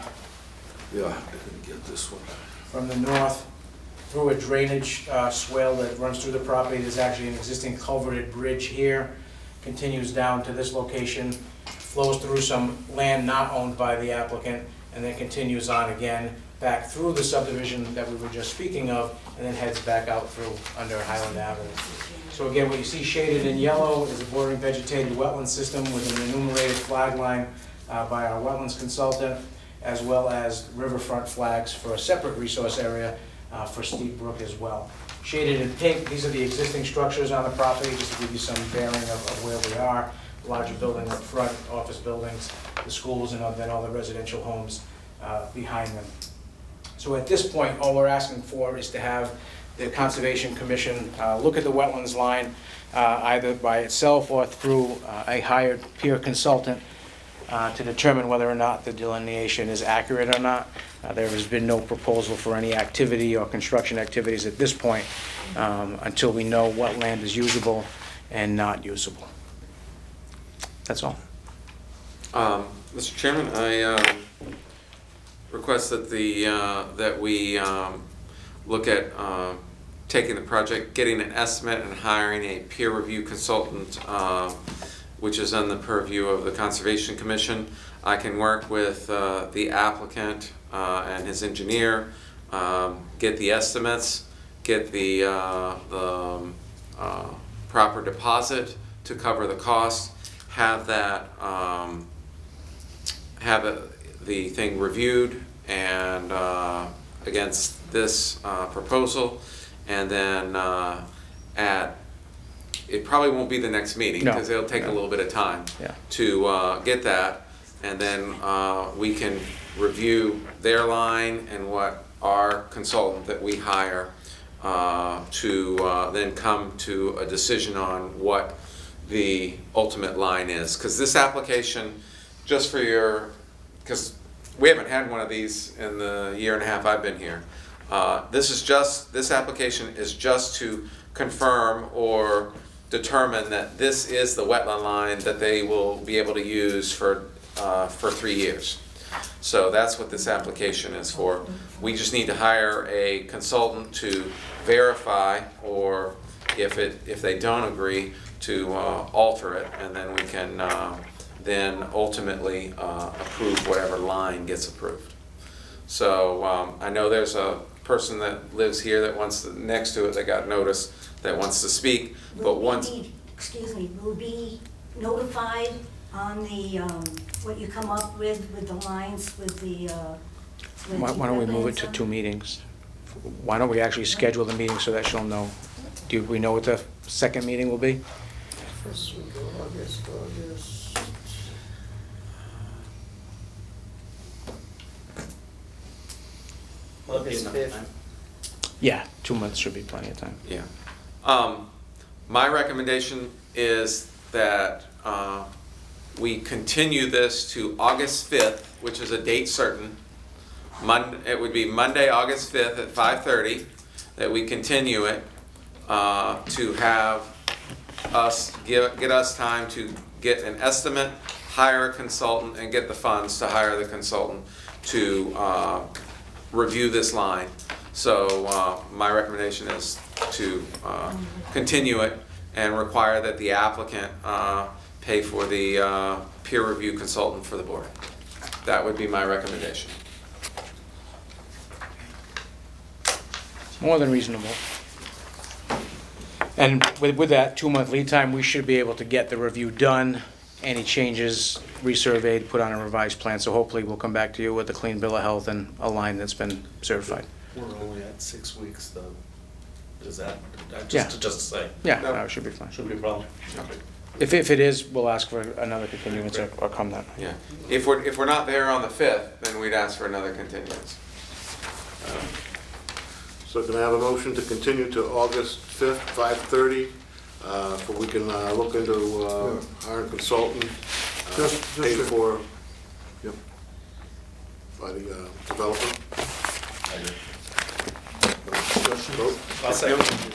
Speaker 7: Yeah, I didn't get this one.
Speaker 8: the north through a drainage swale that runs through the property. There's actually an existing culverted bridge here, continues down to this location, flows through some land not owned by the applicant, and then continues on again back through the subdivision that we were just speaking of, and then heads back out through under Highland Avenue. So again, what you see shaded in yellow is a bordering vegetated wetland system with an enumerated flag line by our wetlands consultant, as well as riverfront flags for a separate resource area for Steep Brook as well. Shaded in pink, these are the existing structures on the property, just to give you some bearing of where we are. Larger building up front, office buildings, the schools, and then all the residential homes behind them. So at this point, all we're asking for is to have the Conservation Commission look at the wetlands line, either by itself or through a hired peer consultant, to determine whether or not the delineation is accurate or not. There has been no proposal for any activity or construction activities at this point until we know what land is usable and not usable. That's all.
Speaker 2: Mr. Chairman, I request that that we look at taking the project, getting an estimate, and hiring a peer review consultant, which is on the purview of the Conservation Commission. I can work with the applicant and his engineer, get the estimates, get the proper deposit to cover the cost, have that the thing reviewed and against this proposal, and then it probably won't be the next meeting because it'll take a little bit of time to get that, and then we can review their line and what our consultant that we hire to then come to a decision on what the ultimate line is. Because this application, just for because we haven't had one of these in the year and a half I've been here. This application is just to confirm or determine that this is the wetland line that they will be able to use for 3 years. So that's what this application is for. We just need to hire a consultant to verify, or if they don't agree, to alter it, and then we can then ultimately approve whatever line gets approved. So I know there's a person that lives here that wants next to it that got notice that wants to speak, but once.
Speaker 17: Excuse me, will be notified on the, what you come up with the lines, with the.
Speaker 8: Why don't we move it to 2 meetings? Why don't we actually schedule the meeting so that she'll know? Do we know what the second meeting will be?
Speaker 7: First week of August.
Speaker 16: August 5th.
Speaker 8: Yeah, 2 months should be plenty of time.
Speaker 2: Yeah. My recommendation is that we continue this to August 5th, which is a date certain. It would be Monday, August 5th at 5:30, that we continue it to have us get us time to get an estimate, hire a consultant, and get the funds to hire the consultant to review this line. So my recommendation is to continue it and require that the applicant pay for the peer review consultant for the board. That would be my recommendation.
Speaker 8: More than reasonable. And with that 2-month lead time, we should be able to get the review done, any changes resurveyed, put on a revised plan. So hopefully we'll come back to you with a clean bill of health and a line that's been certified.
Speaker 3: We're only at 6 weeks though. Is that,
Speaker 8: Yeah.
Speaker 3: just to say?
Speaker 8: Yeah, no, it should be fine.
Speaker 3: Shouldn't be a problem.
Speaker 8: If it is, we'll ask for another continuance or come that night.
Speaker 2: Yeah. If we're not there on the 5th, then we'd ask for another continuance.
Speaker 1: So can I have a motion to continue to August 5th, 5:30, so we can look into our consultant, paid for by the developer?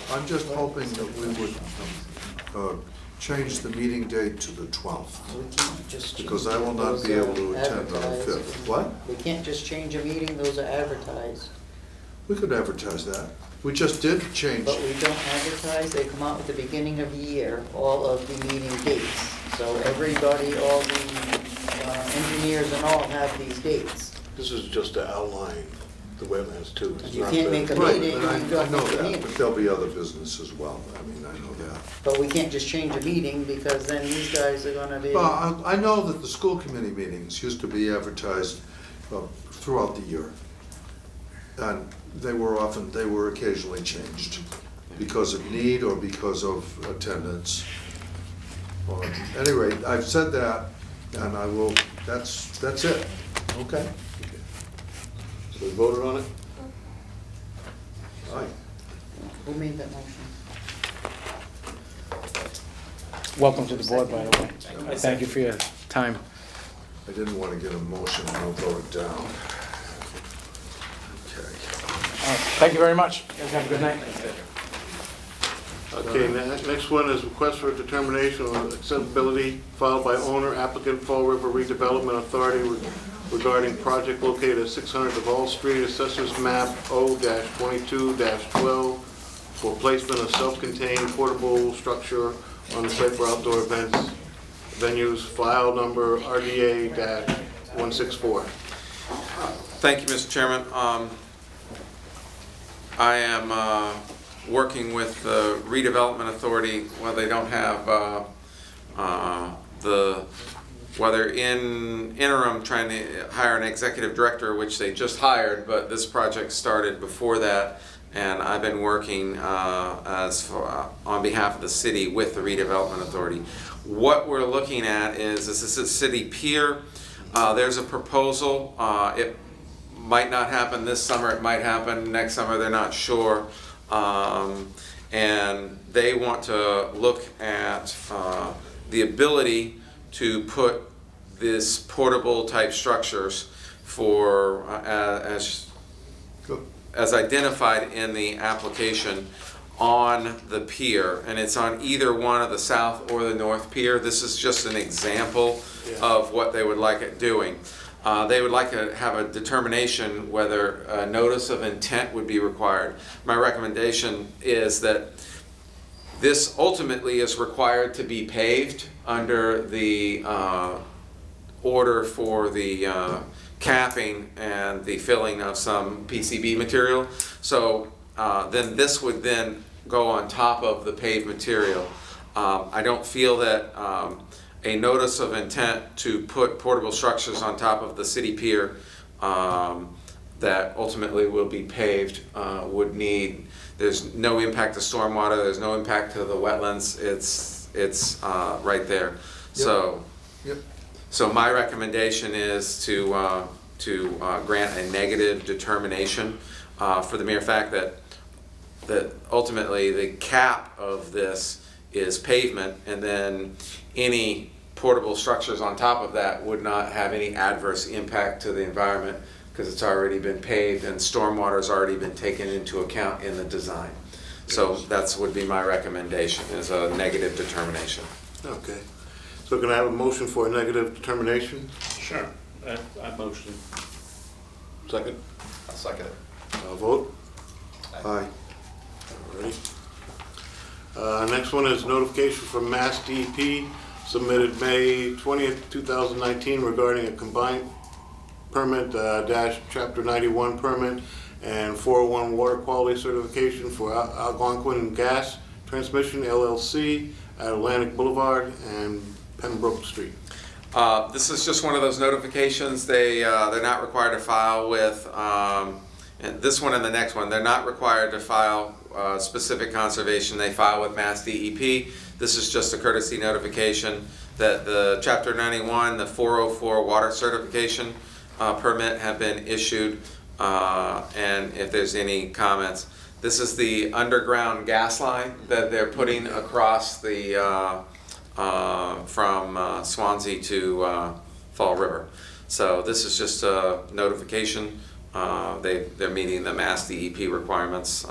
Speaker 7: I'm just hoping that we would change the meeting date to the 12th, because I will not be able to attend on the 5th. What?
Speaker 16: We can't just change a meeting, those are advertised.
Speaker 7: We could advertise that. We just did change.
Speaker 16: But we don't advertise, they come out at the beginning of the year, all of the meeting dates. So everybody, all the engineers and all have these dates.
Speaker 1: This is just to outline the wetlands too. It's
Speaker 16: You
Speaker 1: not
Speaker 16: can't
Speaker 1: the-
Speaker 16: make a
Speaker 7: Right,
Speaker 16: meeting,
Speaker 7: but
Speaker 16: you
Speaker 7: I
Speaker 16: don't
Speaker 7: know
Speaker 16: make a
Speaker 7: that,
Speaker 16: meeting.
Speaker 7: but there'll be other business as well. I mean, I know that.
Speaker 16: But we can't just change a meeting because then these guys are gonna be.
Speaker 7: Well, I know that the school committee meetings used to be advertised throughout the year. And they were occasionally changed because of need or because of attendance. Well, at any rate, I've said that, and I will, that's it. Okay?
Speaker 1: So we voted on it?
Speaker 7: Aye.
Speaker 16: Who made that motion?
Speaker 8: Welcome to the board, by the way. Thank you for your time.
Speaker 7: I didn't want to get a motion and I'll vote it down. Okay.
Speaker 8: Thank you very much. You guys have a good night.
Speaker 1: Okay, next one is request for a determination on acceptability filed by owner applicant Fall River Redevelopment Authority regarding project located at 600 Duval Street, Assessors Map O-22-12 for placement of self-contained portable structure on the site for outdoor events venues, file number RDA-164.
Speaker 2: Thank you, Mr. Chairman. I am working with the redevelopment authority. Well, they don't have while they're in interim trying to hire an executive director, which they just hired, but this project started before that, and I've been working on behalf of the city with the redevelopment authority. What we're looking at is this is a city pier. There's a proposal. It might not happen this summer, it might happen next summer, they're not sure. And they want to look at the ability to put this portable type structures for, as identified in the application, on the pier, and it's on either one of the south or the north pier. This is just an example of what they would like it doing. They would like to have a determination whether a notice of intent would be required. My recommendation is that this ultimately is required to be paved under the order for the capping and the filling of some PCB material. So then this would then go on top of the paved material. I don't feel that a notice of intent to put portable structures on top of the city pier that ultimately will be paved would need, there's no impact to stormwater, there's no impact to the wetlands, it's right there. So, so my recommendation is to grant a negative determination for the mere fact that ultimately the cap of this is pavement, and then any portable structures on top of that would not have any adverse impact to the environment because it's already been paved and stormwater's already been taken into account in the design. So that's would be my recommendation, is a negative determination.
Speaker 1: Okay. So can I have a motion for a negative determination?
Speaker 3: Sure. I motion.
Speaker 1: Second?
Speaker 5: I'll second it.
Speaker 1: Vote?
Speaker 7: Aye.
Speaker 1: Alrighty. Next one is notification from Mass DEP submitted May 20th, 2019 regarding a combined permit dash Chapter 91 permit and 401 water quality certification for Algonquin Gas Transmission LLC at Atlantic Boulevard and Pembroke Street.
Speaker 2: This is just one of those notifications. They're not required to file with, and this one and the next one, they're not required to file specific conservation. They file with Mass DEP. This is just a courtesy notification that the Chapter 91, the 404 water certification permit have been issued, and if there's any comments. This is the underground gas line that they're putting across the from Swansea to Fall River. So this is just a notification. They're meeting the Mass DEP requirements.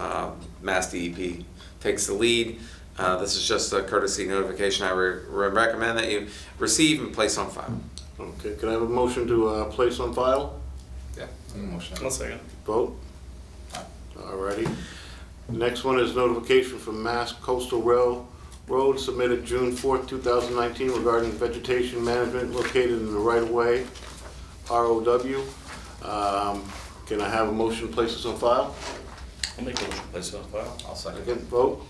Speaker 2: Mass DEP takes the lead. This is just a courtesy notification. I recommend that you receive and place on file.
Speaker 1: Okay, can I have a motion to place on file?
Speaker 5: Yeah, motion.
Speaker 3: One second.
Speaker 1: Vote? Alrighty. Next one is notification from Mass Coastal Road submitted June 4th, 2019 regarding vegetation management located in the right-of-way, ROW. Can I have a motion to place this on file?
Speaker 3: I'll make a motion, place it on file.
Speaker 5: I'll second it.
Speaker 1: Second, vote?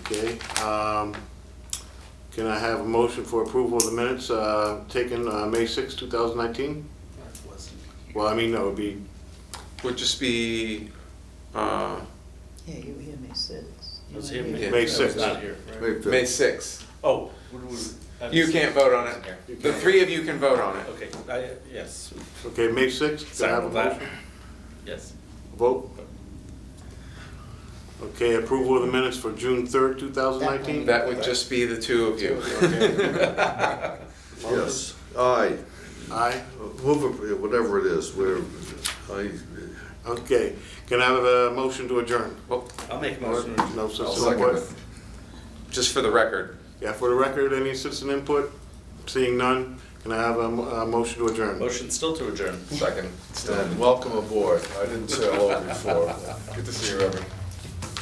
Speaker 1: Okay. Can I have a motion for approval of the minutes taken May 6th, 2019? Well, I mean, that would be...
Speaker 2: Would just be,
Speaker 16: Yeah, you were here May 6th.
Speaker 3: Was here
Speaker 2: Yeah,
Speaker 1: May
Speaker 3: I was
Speaker 1: 6th.
Speaker 3: not here, right?
Speaker 7: May 5th.
Speaker 2: May 6th.
Speaker 3: Oh.
Speaker 2: You can't vote on it. The three of you can vote on it.
Speaker 3: Okay, yes,
Speaker 1: Okay, May 6th, can I have a
Speaker 3: Second that.
Speaker 1: motion?
Speaker 3: yes.
Speaker 1: Vote? Okay, approval of the minutes for June 3rd, 2019?
Speaker 2: That would just be the two of you.
Speaker 7: Yes, aye.
Speaker 1: Aye?
Speaker 7: Move it, whatever it is,
Speaker 1: Okay, can I have a motion to adjourn?
Speaker 3: I'll make a motion.
Speaker 1: No
Speaker 2: I'll
Speaker 1: citizen
Speaker 2: second
Speaker 1: input?
Speaker 2: it. Just for the record.
Speaker 1: Yeah, for the record, any citizen input? Seeing none, can I have a motion to adjourn?
Speaker 3: Motion still to adjourn.
Speaker 5: Second.
Speaker 7: And welcome aboard. I didn't say hello before.
Speaker 5: Good to see you, Reverend.